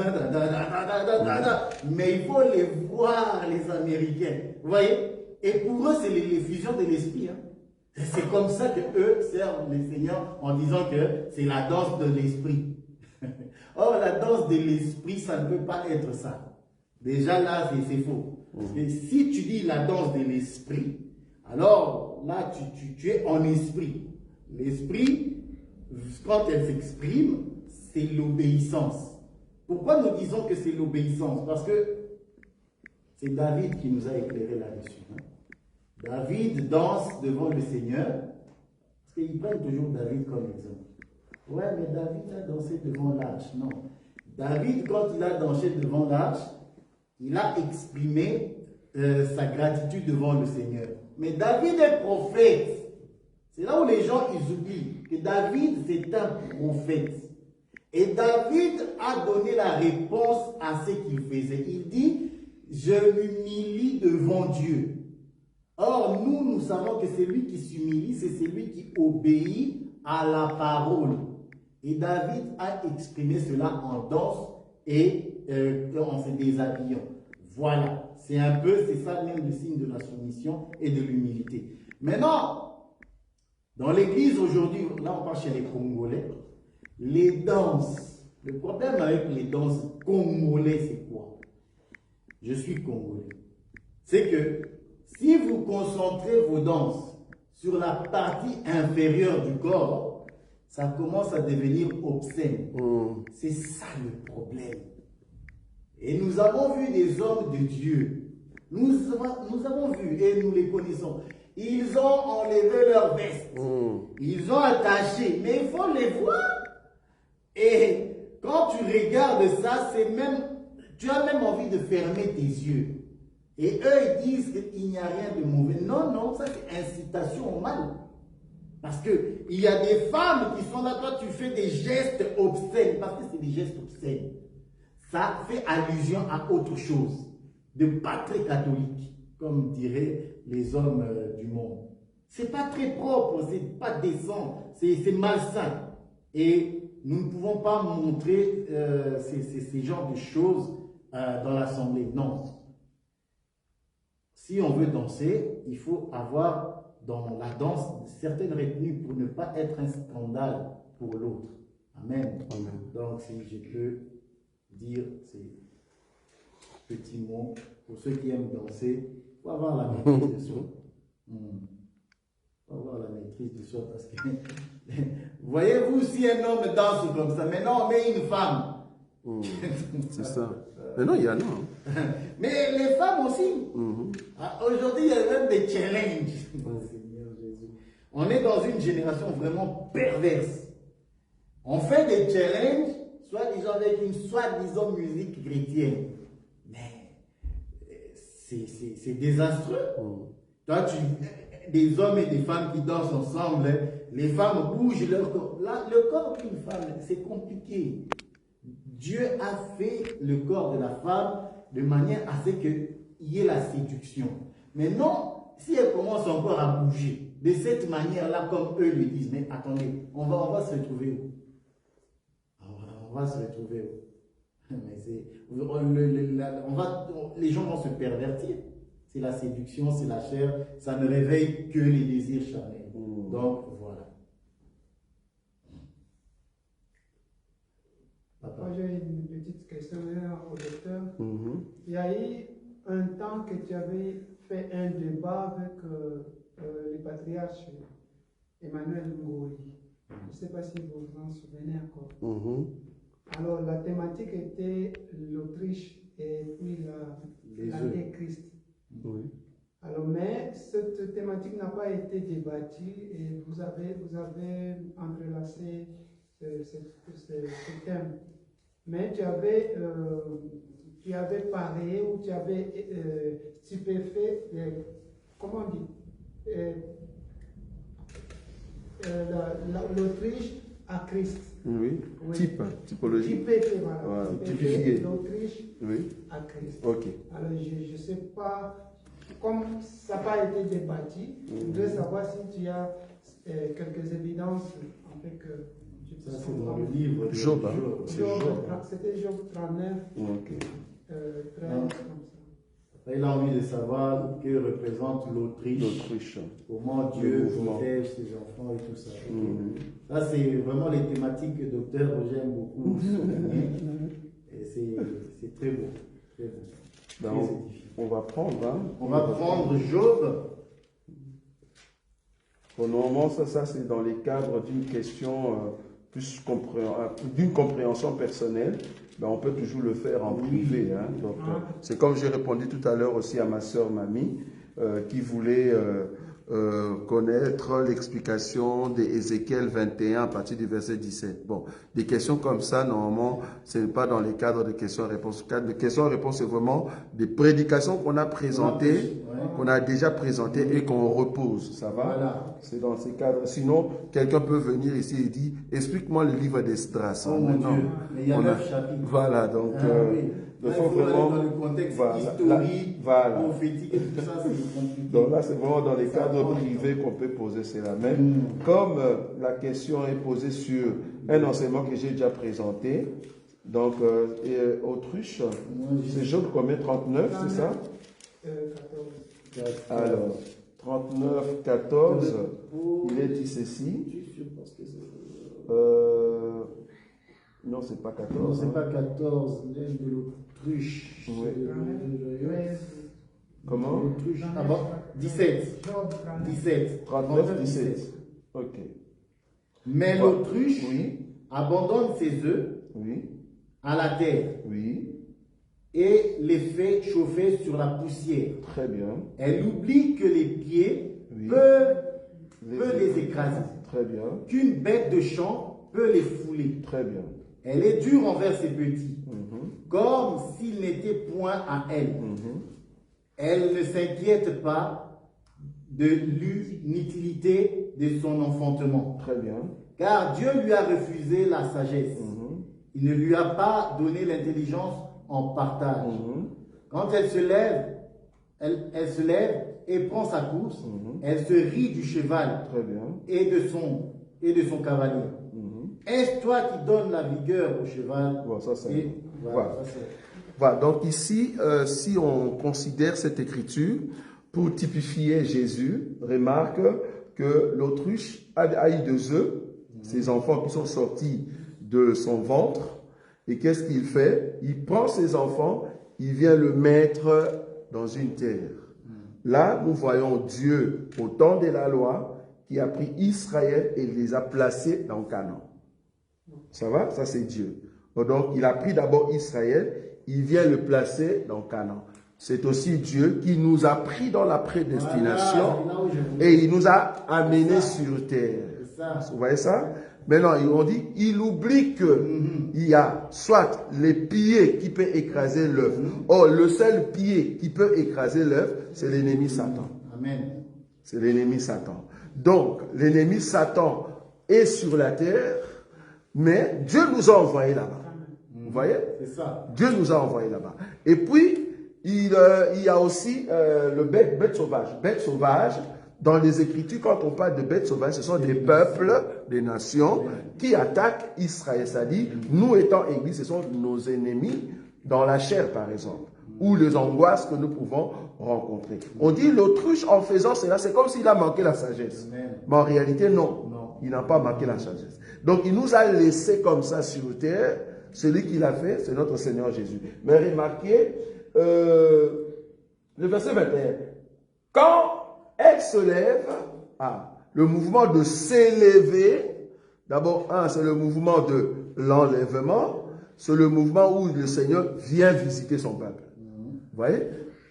Mais il faut les voir, les Américains. Vous voyez? Et pour eux, c'est l'effusion de l'esprit. Hein. C'est comme ça qu'eux servent le Seigneur en disant que c'est la danse de l'esprit. Or, la danse de l'esprit, ça ne peut pas être ça. Déjà là, c'est faux. Parce que si tu dis la danse de l'esprit, alors là, tu es en esprit. L'esprit, quand elle s'exprime, c'est l'obéissance. Pourquoi nous disons que c'est l'obéissance? Parce que c'est David qui nous a éclairé là-dessus. Hein. David danse devant le Seigneur, parce qu'ils prennent toujours David comme exemple. Ouais, mais David a dansé devant l'arche. Non. David, quand il a dansé devant l'arche, il a exprimé sa gratitude devant le Seigneur. Mais David est prophète. C'est là où les gens ils oublient que David, c'est un prophète. Et David a donné la réponse à ce qu'il faisait. Il dit, je m'humilie devant Dieu. Or, nous savons que celui qui s'humilie, c'est celui qui obéit à la parole. Et David a exprimé cela en danse et en se déshabillant. Voilà, c'est ça même le signe de la soumission et de l'humilité. Maintenant, dans l'église aujourd'hui, là on parle chez les Congolais, les danses. Le problème avec les danses congolais, c'est quoi? Je suis congolais. C'est que si vous concentrez vos danses sur la partie inférieure du corps, ça commence à devenir obscène. C'est ça le problème. Et nous avons vu des hommes de Dieu. Nous avons vu et nous les connaissons. Ils ont enlevé leurs vestes. Ils ont attaché. Mais il faut les voir. Et quand tu regardes ça, tu as même envie de fermer tes yeux. Et eux, ils disent qu'il n'y a rien de mauvais. Non, non, ça c'est incitation au mal. Parce qu'il y a des femmes qui sont là, toi tu fais des gestes obscènes, parce que c'est des gestes obscènes. Ça fait allusion à autre chose, de pas très catholique, comme diraient les hommes du monde. C'est pas très propre, c'est pas décent, c'est malsain. Et nous ne pouvons pas montrer ces genres de choses dans l'assemblée. Non. Si on veut danser, il faut avoir dans la danse certaines retenues pour ne pas être un scandale pour l'autre. Amen. Amen. Donc, si je peux dire ces petits mots, pour ceux qui aiment danser, il faut avoir la maîtrise de soi. Il faut avoir la maîtrise de soi parce que, voyez-vous, si un homme danse comme ça, maintenant on met une femme. C'est ça. Mais non, il y en a. Hein. Mais les femmes aussi. Aujourd'hui, il y a même des challenges. Seigneur Jésus. On est dans une génération vraiment perverse. On fait des challenges soi-disant avec une soi-disant musique chrétienne. Mais c'est désastreux. Toi, des hommes et des femmes qui dansent ensemble, les femmes bougent leur corps. Là, le corps d'une femme, c'est compliqué. Dieu a fait le corps de la femme de manière à ce qu'il y ait la séduction. Mais non, si elle commence encore à bouger de cette manière-là, comme eux le disent, mais attendez, on va se retrouver où? On va se retrouver où? Les gens vont se pervertir. C'est la séduction, c'est la chair, ça ne réveille que les désirs charnels. Donc, voilà. Moi, j'ai une petite question au docteur. Il y a eu un temps que tu avais fait un débat avec le patriarche Emmanuel Ngori. Je ne sais pas si vous vous en souvenez encore. Alors, la thématique était l'Autriche et puis l'Antéchrist. Oui. Alors, mais cette thématique n'a pas été débattue et vous avez entrelacé ce thème. Mais tu avais parlé ou tu avais stupéfait, comment on dit, l'Autriche à Christ. Oui. Oui. Typologie. Voilà. Typifié. L'Autriche Oui. à Christ. Ok. Alors, je ne sais pas, comme ça n'a pas été débattu, je voudrais savoir si tu as quelques évidences en fait que tu peux Ça, c'est dans le livre de Job. C'était Job 39, Ok. 13, comme ça. Il a envie de savoir que représente l'Autriche, comment Dieu protège ses enfants et tout ça. Ça, c'est vraiment les thématiques que docteur Roger aime beaucoup souligner. Et c'est très beau. Très beau. Ben, on va prendre. Hein, on va prendre Job. Pour normalement, ça c'est dans les cadres d'une question d'une compréhension personnelle. Ben, on peut toujours le faire en privé. Hein. Donc, c'est comme j'ai répondu tout à l'heure aussi à ma soeur Mamie, qui voulait connaître l'explication d'Ézéchiel 21 à partir du verset 17. Bon, des questions comme ça, normalement, ce n'est pas dans les cadres de questions-réponses. Le cadre de questions-réponses, c'est vraiment des prédications qu'on a présentées, qu'on a déjà présentées et qu'on repose. Ça va? Voilà. C'est dans ces cadres. Sinon, quelqu'un peut venir ici et dire, explique-moi le livre d'Esdras. Oh mon Dieu, mais il y a 9 chapitres. Voilà, donc... il faut vraiment dans le contexte historique, prophétique et tout ça, c'est compliqué. Donc là, c'est vraiment dans les cadres privés qu'on peut poser cela. Même comme la question est posée sur un enseignement que j'ai déjà présenté, donc Autruche, c'est Job combien? 39, c'est ça? 14. Alors, 39, 14, il est dit ceci. Non, c'est pas 14. Non, c'est pas 14, l'aile de l'Autruche. Comment? Ah bon? 17. 39, 17. Ok. Mais l'Autruche abandonne ses œufs à la terre et les fait chauffer sur la poussière. Très bien. Elle oublie que les pieds peuvent les écraser. Très bien. Qu'une bête de champ peut les fouler. Très bien. Elle est dure envers ses petits, comme s'ils n'étaient point à elle. Elle ne s'inquiète pas de l'inutilité de son enfantement. Très bien. Car Dieu lui a refusé la sagesse. Il ne lui a pas donné l'intelligence en partage. Quand elle se lève, elle se lève et prend sa course. Elle se rit du cheval et de son cavalier. Est-ce toi qui donnes la vigueur au cheval? Bon, ça, voilà. Donc ici, si on considère cette écriture pour typifier Jésus, remarque que l'autruche a eu 2 œufs, ses enfants qui sont sortis de son ventre. Et qu'est-ce qu'il fait? Il prend ses enfants, il vient le mettre dans une terre. Là, nous voyons Dieu, au temps de la loi, qui a pris Israël et les a placés dans Canaan. Ça va? Ça, c'est Dieu. Donc, il a pris d'abord Israël, il vient le placer dans Canaan. C'est aussi Dieu qui nous a pris dans la prédestination et il nous a amenés sur terre. Vous voyez ça? Mais non, on dit, il oublie qu'il y a soit les pieds qui peuvent écraser l'œuf. Or, le seul pied qui peut écraser l'œuf, c'est l'ennemi Satan. Amen. C'est l'ennemi Satan. Donc, l'ennemi Satan est sur la terre, mais Dieu nous a envoyés là-bas. Vous voyez? C'est ça. Dieu nous a envoyés là-bas. Et puis, il y a aussi le bête sauvage. Bête sauvage, dans les Écritures, quand on parle de bêtes sauvages, ce sont des peuples, des nations qui attaquent Israël. C'est-à-dire, nous étant Église, ce sont nos ennemis dans la chair, par exemple, ou les angoisses que nous pouvons rencontrer. On dit l'autruche, en faisant cela, c'est comme s'il a manqué la sagesse. Mais en réalité, non. Il n'a pas manqué la sagesse. Donc, il nous a laissé comme ça sur terre. Celui qui l'a fait, c'est notre Seigneur Jésus. Mais remarquez, le verset 21. Quand elle se lève, le mouvement de s'élever, d'abord, c'est le mouvement de l'enlèvement, c'est le mouvement où le Seigneur vient visiter son peuple. Vous voyez?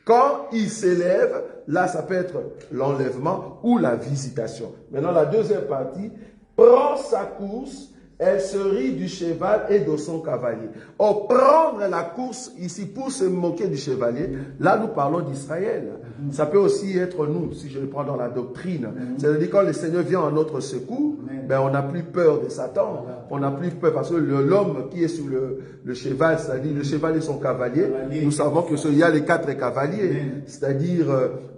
Quand il s'élève, là, ça peut être l'enlèvement ou la visitation. Maintenant, la deuxième partie, prend sa course, elle se rit du cheval et de son cavalier. Or, prendre la course ici pour se moquer du chevalier, là nous parlons d'Israël. Ça peut aussi être nous, si je le prends dans la doctrine. C'est-à-dire quand le Seigneur vient en notre secours, ben, on n'a plus peur de Satan. On n'a plus peur parce que l'homme qui est sur le cheval, c'est-à-dire le cheval et son cavalier, nous savons qu'il y a les 4 cavaliers. C'est-à-dire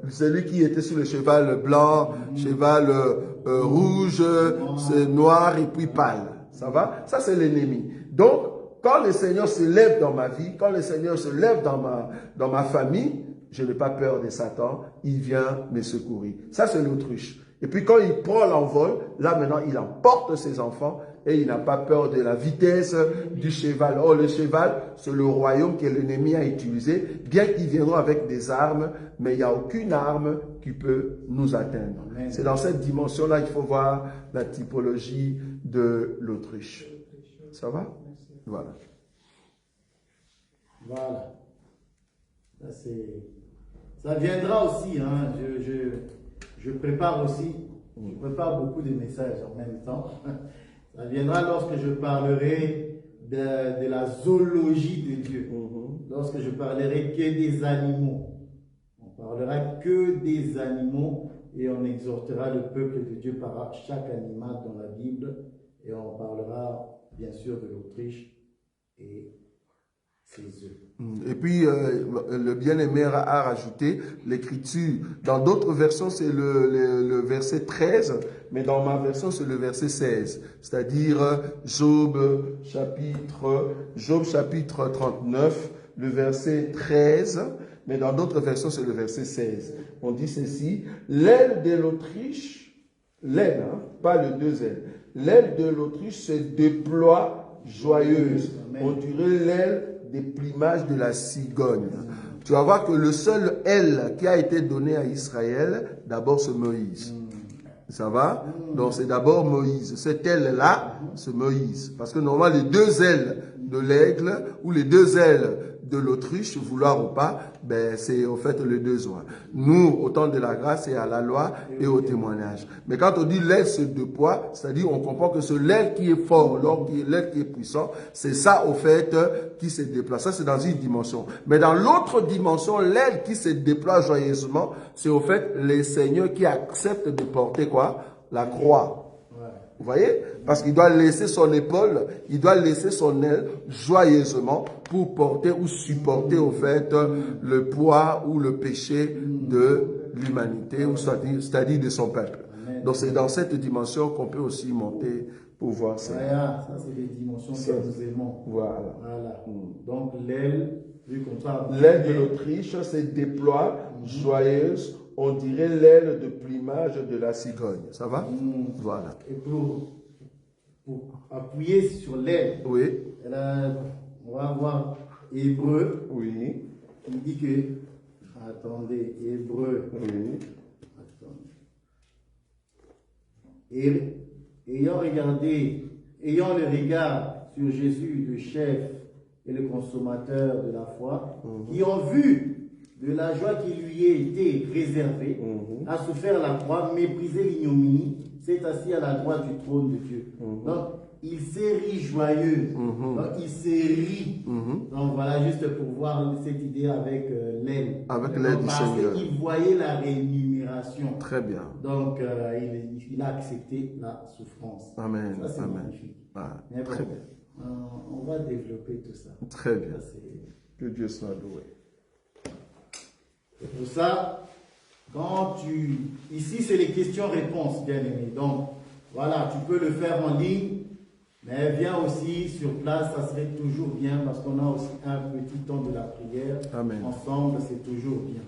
celui qui était sur le cheval blanc, cheval rouge, noir et puis pâle. Ça va? Ça, c'est l'ennemi. Donc, quand le Seigneur se lève dans ma vie, quand le Seigneur se lève dans ma famille, je n'ai pas peur de Satan. Il vient me secourir. Ça, c'est l'autruche. Et puis, quand il prend l'envol, là, maintenant, il emporte ses enfants et il n'a pas peur de la vitesse du cheval. Oh, le cheval, c'est le royaume que l'ennemi a utilisé, bien qu'ils viendront avec des armes, mais il n'y a aucune arme qui peut nous atteindre. C'est dans cette dimension-là qu'il faut voir la typologie de l'autruche. Ça va? Voilà. Voilà. Ça viendra aussi. Hein. Je prépare aussi. Je prépare beaucoup de messages en même temps. Ça viendra lorsque je parlerai de la zoologie de Dieu. Lorsque je parlerai que des animaux. On parlera que des animaux et on exhortera le peuple de Dieu par chaque animal dans la Bible. Et on parlera bien sûr de l'Autriche et ses œufs. Et puis, le bien-aimé a rajouté l'écriture. Dans d'autres versions, c'est le verset 13, mais dans ma version, c'est le verset 16. C'est-à-dire Job chapitre 39, le verset 13, mais dans d'autres versions, c'est le verset 16. On dit ceci, l'aile de l'Autriche, l'aile, pas le 2 ailes, l'aile de l'Autriche se déploie joyeuse. On dirait l'aile des plumages de la cigogne. Tu vas voir que le seul aile qui a été donné à Israël, d'abord c'est Moïse. Ça va? Donc c'est d'abord Moïse. Cette aile-là, c'est Moïse. Parce que normalement les 2 ailes de l'aigle ou les 2 ailes de l'autruche, vouloir ou pas, ben c'est au fait le 2 oies. Nous, au temps de la grâce et à la loi et au témoignage. Mais quand on dit l'aile se déploie, c'est-à-dire on comprend que c'est l'aile qui est fort, l'aile qui est puissant, c'est ça au fait qui se déplace. Ça c'est dans une dimension. Mais dans l'autre dimension, l'aile qui se déploie joyeusement, c'est au fait les seigneurs qui acceptent de porter quoi? La croix. Vous voyez? Parce qu'il doit laisser son épaule, il doit laisser son aile joyeusement pour porter ou supporter au fait le poids ou le péché de l'humanité, c'est-à-dire de son peuple. Amen. Donc c'est dans cette dimension qu'on peut aussi monter pour voir ça. Voilà, ça c'est les dimensions que nous aimons. Voilà. Donc l'aile, vu comme ça. L'aile de l'Autriche se déploie joyeuse. On dirait l'aile de plumage de la cigogne. Ça va? Voilà. Et pour appuyer sur l'aile, oui. On va voir Hébreu. Oui. Il dit que, attendez, Hébreu. Oui. Et, ayant le regard sur Jésus, le chef et le consommateur de la foi, qui ont vu de la joie qui lui a été réservée, a souffert la croix, méprisé l'ignominie, s'est assis à la droite du trône de Dieu. Donc, il s'est ri joyeux. Donc, il s'est ri. Donc, voilà, juste pour voir cette idée avec l'aide. Avec l'aide du Seigneur. Parce qu'il voyait la rémunération. Très bien. Donc, il a accepté la souffrance. Amen. Ça, c'est Amen. magnifique. Ah, Mais bon, très bien. on va développer tout ça. Très bien. Ça, Que Dieu soit loué. c'est pour ça, ici, c'est les questions-réponses, bien aimé. Donc, voilà, tu peux le faire en ligne, mais viens aussi sur place, ça serait toujours bien parce qu'on a aussi un petit temps de la prière. Amen. Ensemble, c'est toujours bien.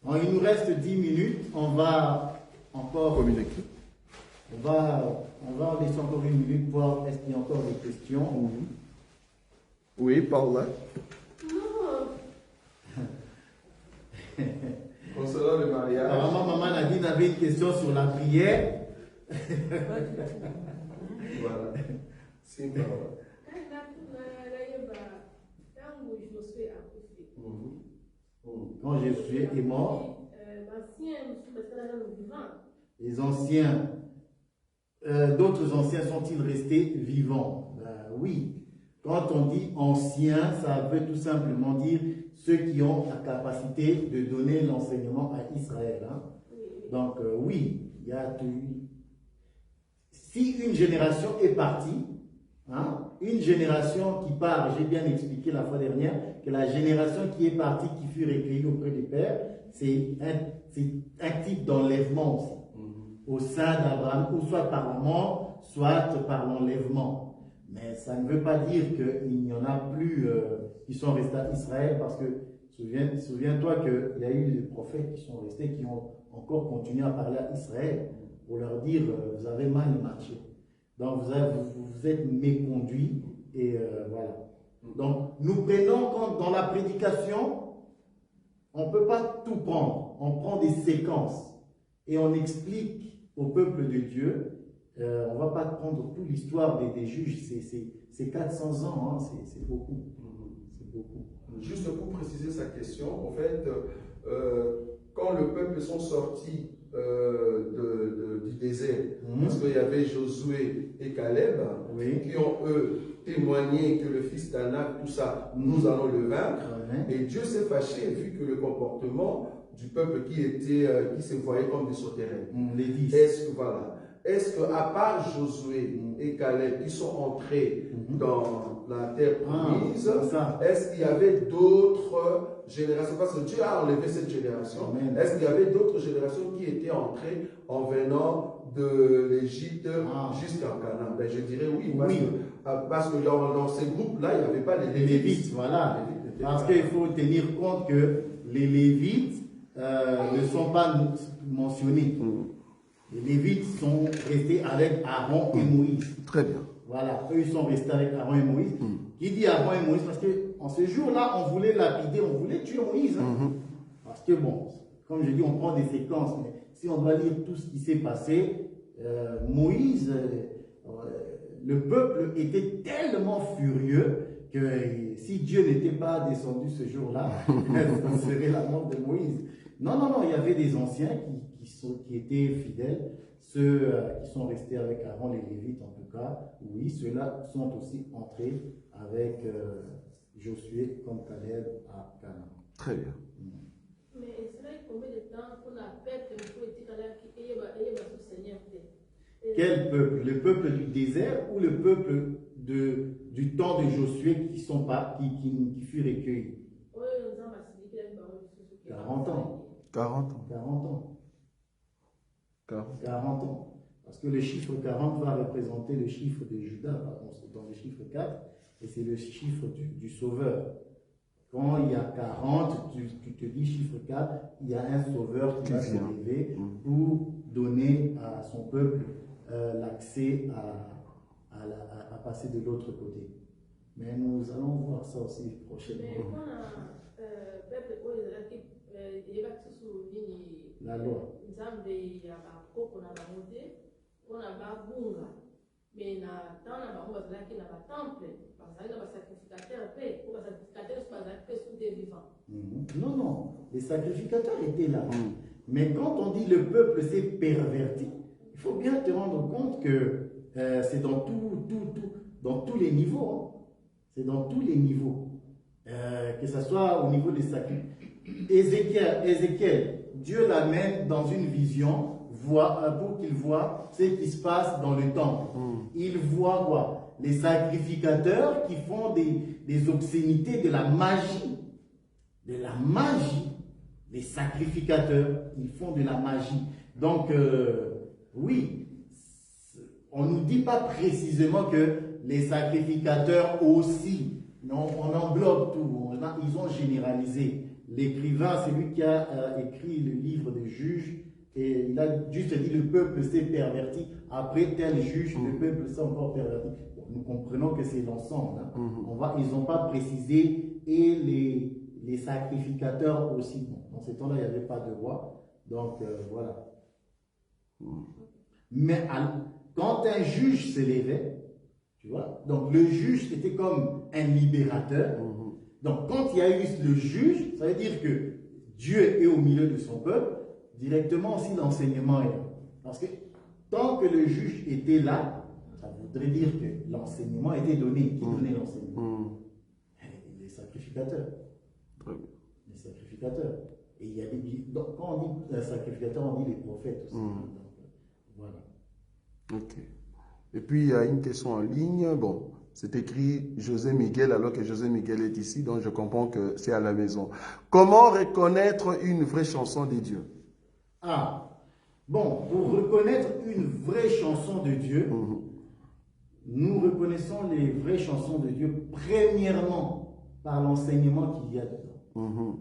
Donc, il nous reste 10 minutes. On va encore Communiquer. On va laisser encore une minute pour voir est-ce qu'il y a encore des questions. Oui, Paula. Concernant le mariage. Apparemment, Maman Nadine avait une question sur la prière. Voilà. C'est Paula. Quand Josué est mort, les anciens, d'autres anciens sont-ils restés vivants? Oui. Quand on dit anciens, ça veut tout simplement dire ceux qui ont la capacité de donner l'enseignement à Israël. Hein. Donc oui, il y a tout. Si une génération est partie, hein, une génération qui part, j'ai bien expliqué la fois dernière, que la génération qui est partie, qui fut recueillie auprès des pères, c'est un type d'enlèvement aussi. Au sein d'Abraham, ou soit par la mort, soit par l'enlèvement. Mais ça ne veut pas dire qu'il n'y en a plus qui sont restés à Israël, parce que souviens-toi qu'il y a eu des prophètes qui sont restés, qui ont encore continué à parler à Israël pour leur dire vous avez mal marché. Donc vous êtes méconduits et voilà. Donc nous prenons compte dans la prédication, on ne peut pas tout prendre, on prend des séquences et on explique au peuple de Dieu. On ne va pas prendre toute l'histoire des juges, c'est 400 ans, hein, c'est beaucoup. C'est beaucoup. Juste pour préciser sa question, en fait, quand le peuple sont sortis du désert, parce qu'il y avait Josué et Caleb, qui ont eux témoigné que le fils d'Anak, tout ça, nous allons le vaincre, et Dieu s'est fâché vu que le comportement du peuple qui se voyait comme des souterrains. Est-ce qu'à part Josué et Caleb qui sont entrés dans la terre promise, est-ce qu'il y avait d'autres générations? Parce que Dieu a enlevé cette génération. Est-ce qu'il y avait d'autres générations qui étaient entrées en venant de l'Égypte jusqu'en Canaan? Ben, je dirais oui, parce que dans ces groupes-là, il n'y avait pas les Lévites. Voilà. Parce qu'il faut tenir compte que les Lévites ne sont pas mentionnés. Les Lévites sont restés avec Aaron et Moïse. Très bien. Voilà, eux ils sont restés avec Aaron et Moïse. Qui dit Aaron et Moïse? Parce qu'en ce jour-là, on voulait lapider, on voulait tuer Moïse. Hein. Parce que bon, comme je dis, on prend des séquences, mais si on doit lire tout ce qui s'est passé, Moïse, le peuple était tellement furieux que si Dieu n'était pas descendu ce jour-là, ça serait la mort de Moïse. Non, il y avait des anciens qui étaient fidèles, ceux qui sont restés avec Aaron, les Lévites en tout cas, oui, ceux-là sont aussi entrés avec Josué comme Caleb à Canaan. Très bien. Mais cela est combien de temps qu'on a fait que faut être qui est Seigneur? Quel peuple? Le peuple du désert ou le peuple du temps de Josué qui fut recueilli? 40 ans. 40 ans. 40 ans. 40 ans. Parce que le chiffre 40 va représenter le chiffre de Judas, dans le chiffre 4, et c'est le chiffre du Sauveur. Quand il y a 40, tu te dis chiffre 4, il y a un Sauveur qui va se lever pour donner à son peuple l'accès à passer de l'autre côté. Mais nous allons voir ça aussi prochainement. La loi. Non, les sacrificateurs étaient là. Mais quand on dit le peuple s'est perverti, il Il faut bien te rendre compte que c'est dans dans tous les niveaux. Hein. C'est dans tous les niveaux. Que ce soit au niveau des sacrifices. Ézéchiel, Dieu l'amène dans une vision pour qu'il voit ce qui se passe dans le temple. Il voit quoi? Les sacrificateurs qui font des obscénités, de la magie. De la magie. Les sacrificateurs, ils font de la magie. Donc, oui, on ne nous dit pas précisément que les sacrificateurs aussi, non, on englobe tout, ils ont généralisé. L'écrivain, c'est lui qui a écrit le livre des juges, et il a juste dit le peuple s'est perverti, après tel juge, le peuple s'est encore perverti. Bon, nous comprenons que c'est l'ensemble. Hein. Ils n'ont pas précisé, et les sacrificateurs aussi. Bon, dans ces temps-là, il n'y avait pas de roi, donc voilà. Mais quand un juge s'élevait, tu vois, donc le juge était comme un libérateur. Donc quand il y a eu le juge, ça veut dire que Dieu est au milieu de son peuple, directement aussi l'enseignement est là. Parce que tant que le juge était là, ça voudrait dire que l'enseignement était donné. Qui donnait l'enseignement? Les sacrificateurs. Les sacrificateurs. Et il y a donc quand on dit sacrificateurs, on dit les prophètes aussi. Donc, voilà. Ok. Et puis, il y a une question en ligne. Bon, c'est écrit José Miguel, alors que José Miguel est ici, donc je comprends que c'est à la maison. Comment reconnaître une vraie chanson de Dieu? Ah, bon, pour reconnaître une vraie chanson de Dieu, nous reconnaissons les vraies chansons de Dieu, premièrement, par l'enseignement qu'il y a dedans.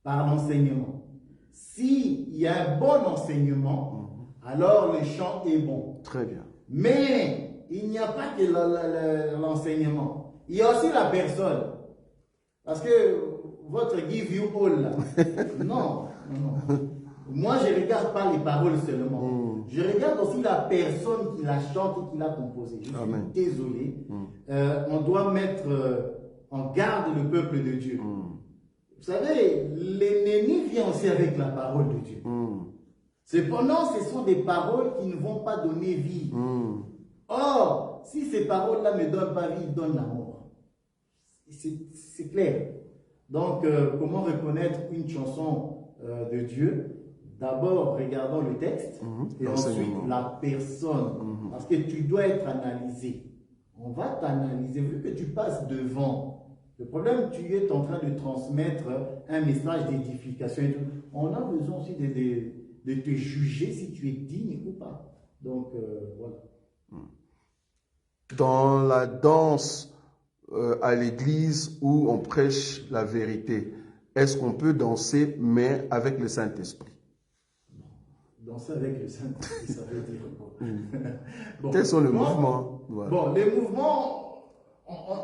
Par l'enseignement. S'il y a un bon enseignement, alors le chant est bon. Très bien. Mais il n'y a pas que l'enseignement. Il y a aussi la personne. Parce que votre give you all, là, non. Moi, je ne regarde pas les paroles seulement. Je regarde aussi la personne qui la chante et qui l'a composée. Je suis désolé. On doit mettre en garde le peuple de Dieu. Vous savez, l'ennemi vient aussi avec la parole de Dieu. Cependant, ce sont des paroles qui ne vont pas donner vie. Or, si ces paroles-là ne donnent pas vie, ils donnent la mort. C'est clair. Donc, comment reconnaître une chanson de Dieu? D'abord, regardons le texte et ensuite la personne. Parce que tu dois être analysé. On va t'analyser. Vu que tu passes devant, le problème, tu es en train de transmettre un message d'édification et tout. On a besoin aussi de te juger si tu es digne ou pas. Donc, voilà. Dans la danse à l'église où on prêche la vérité, est-ce qu'on peut danser, mais avec le Saint-Esprit? Danser avec le Saint-Esprit, ça veut dire quoi? Bon, quels sont les mouvements? Voilà. Bon, les mouvements,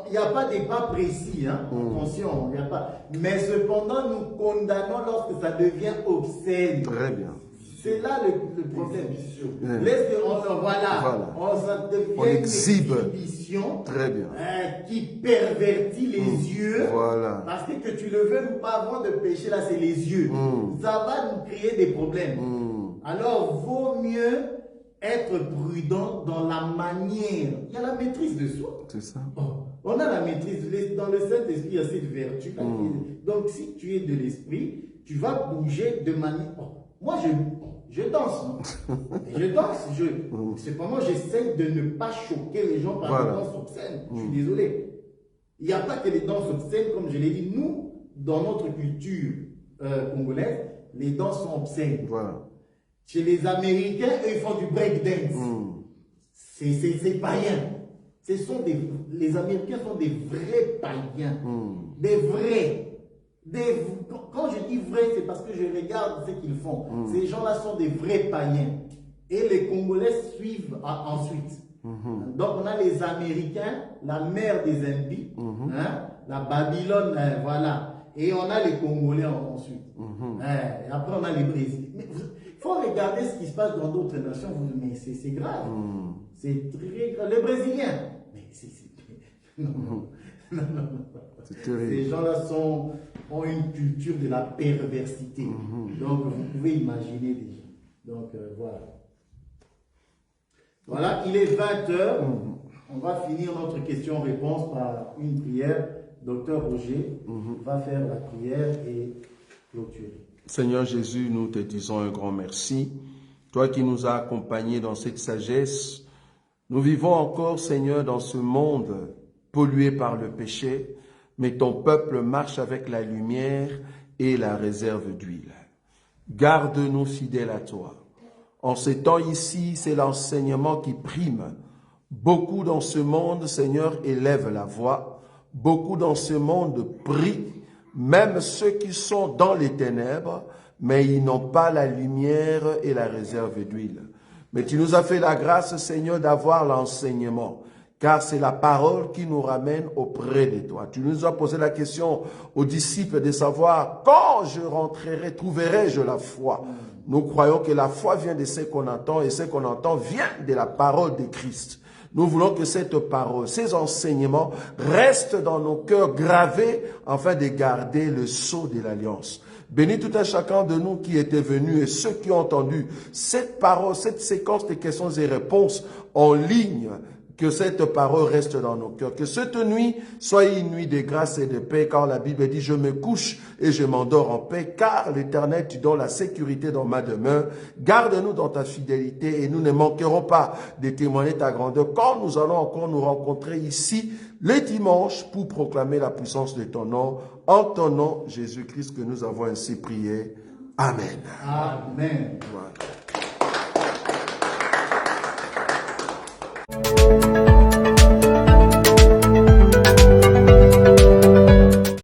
il n'y a pas des pas précis, hein? Attention, il n'y a pas. Mais cependant, nous condamnons lorsque ça devient obscène. Très bien. C'est là le problème. Voilà. On exhibe. Une exhibition. Très bien. Qui pervertit les yeux. Voilà. Parce que tu le veux ou pas, avant de pécher, là, c'est les yeux. Ça va nous créer des problèmes. Alors, vaut mieux être prudent dans la manière. Il y a la maîtrise de soi. C'est ça. On a la maîtrise. Dans le Saint-Esprit, il y a cette vertu. Donc, si tu es de l'esprit, tu vas bouger de manière... Moi, je danse. Je danse. Cependant, j'essaie de ne pas choquer les gens par les danses obscènes. Je suis désolé. Il n'y a pas que les danses obscènes, comme je l'ai dit. Nous, dans notre culture congolaise, les danses sont obscènes. Voilà. Chez les Américains, eux, ils font du breakdance. C'est païen. Les Américains sont des vrais païens. Des vrais. Quand je dis vrai, c'est parce que je regarde ce qu'ils font. Ces gens-là sont des vrais païens. Et les Congolais suivent ensuite. Donc on a les Américains, la mer des impies, la Babylone, voilà. Et on a les Congolais ensuite. Et après on a les Brésiliens. Il faut regarder ce qui se passe dans d'autres nations. Mais c'est grave. C'est très grave. Les Brésiliens. Mais non. Ces gens-là ont une culture de la perversité. Donc, vous pouvez imaginer déjà. Donc, voilà. Voilà, il est 20h. On va finir notre question-réponse par une prière. Docteur Roger va faire la prière et clôturer. Seigneur Jésus, nous te disons un grand merci. Toi qui nous as accompagnés dans cette sagesse, nous vivons encore, Seigneur, dans ce monde pollué par le péché, mais ton peuple marche avec la lumière et la réserve d'huile. Garde-nous fidèles à toi. En ces temps ici, c'est l'enseignement qui prime. Beaucoup dans ce monde, Seigneur, élèvent la voix. Beaucoup dans ce monde prient, même ceux qui sont dans les ténèbres, mais ils n'ont pas la lumière et la réserve d'huile. Mais tu nous as fait la grâce, Seigneur, d'avoir l'enseignement, car c'est la parole qui nous ramène auprès de toi. Tu nous as posé la question aux disciples de savoir, quand je rentrerai, trouverai-je la foi? Nous croyons que la foi vient de ce qu'on entend, et ce qu'on entend vient de la parole de Christ. Nous voulons que cette parole, ces enseignements restent dans nos cœurs gravés afin de garder le sceau de l'alliance. Bénis tout un chacun de nous qui était venu et ceux qui ont entendu cette parole, cette séquence de questions et réponses en ligne. Que cette parole reste dans nos cœurs. Que cette nuit soit une nuit de grâce et de paix, car la Bible dit « Je me couche et je m'endors en paix, car l'Éternel, tu donnes la sécurité dans ma demeure. Garde-nous dans ta fidélité et nous ne manquerons pas de témoigner ta grandeur quand nous allons encore nous rencontrer ici les dimanches pour proclamer la puissance de ton nom. En ton nom, Jésus-Christ, que nous avons ainsi prié. Amen. Amen. Voilà.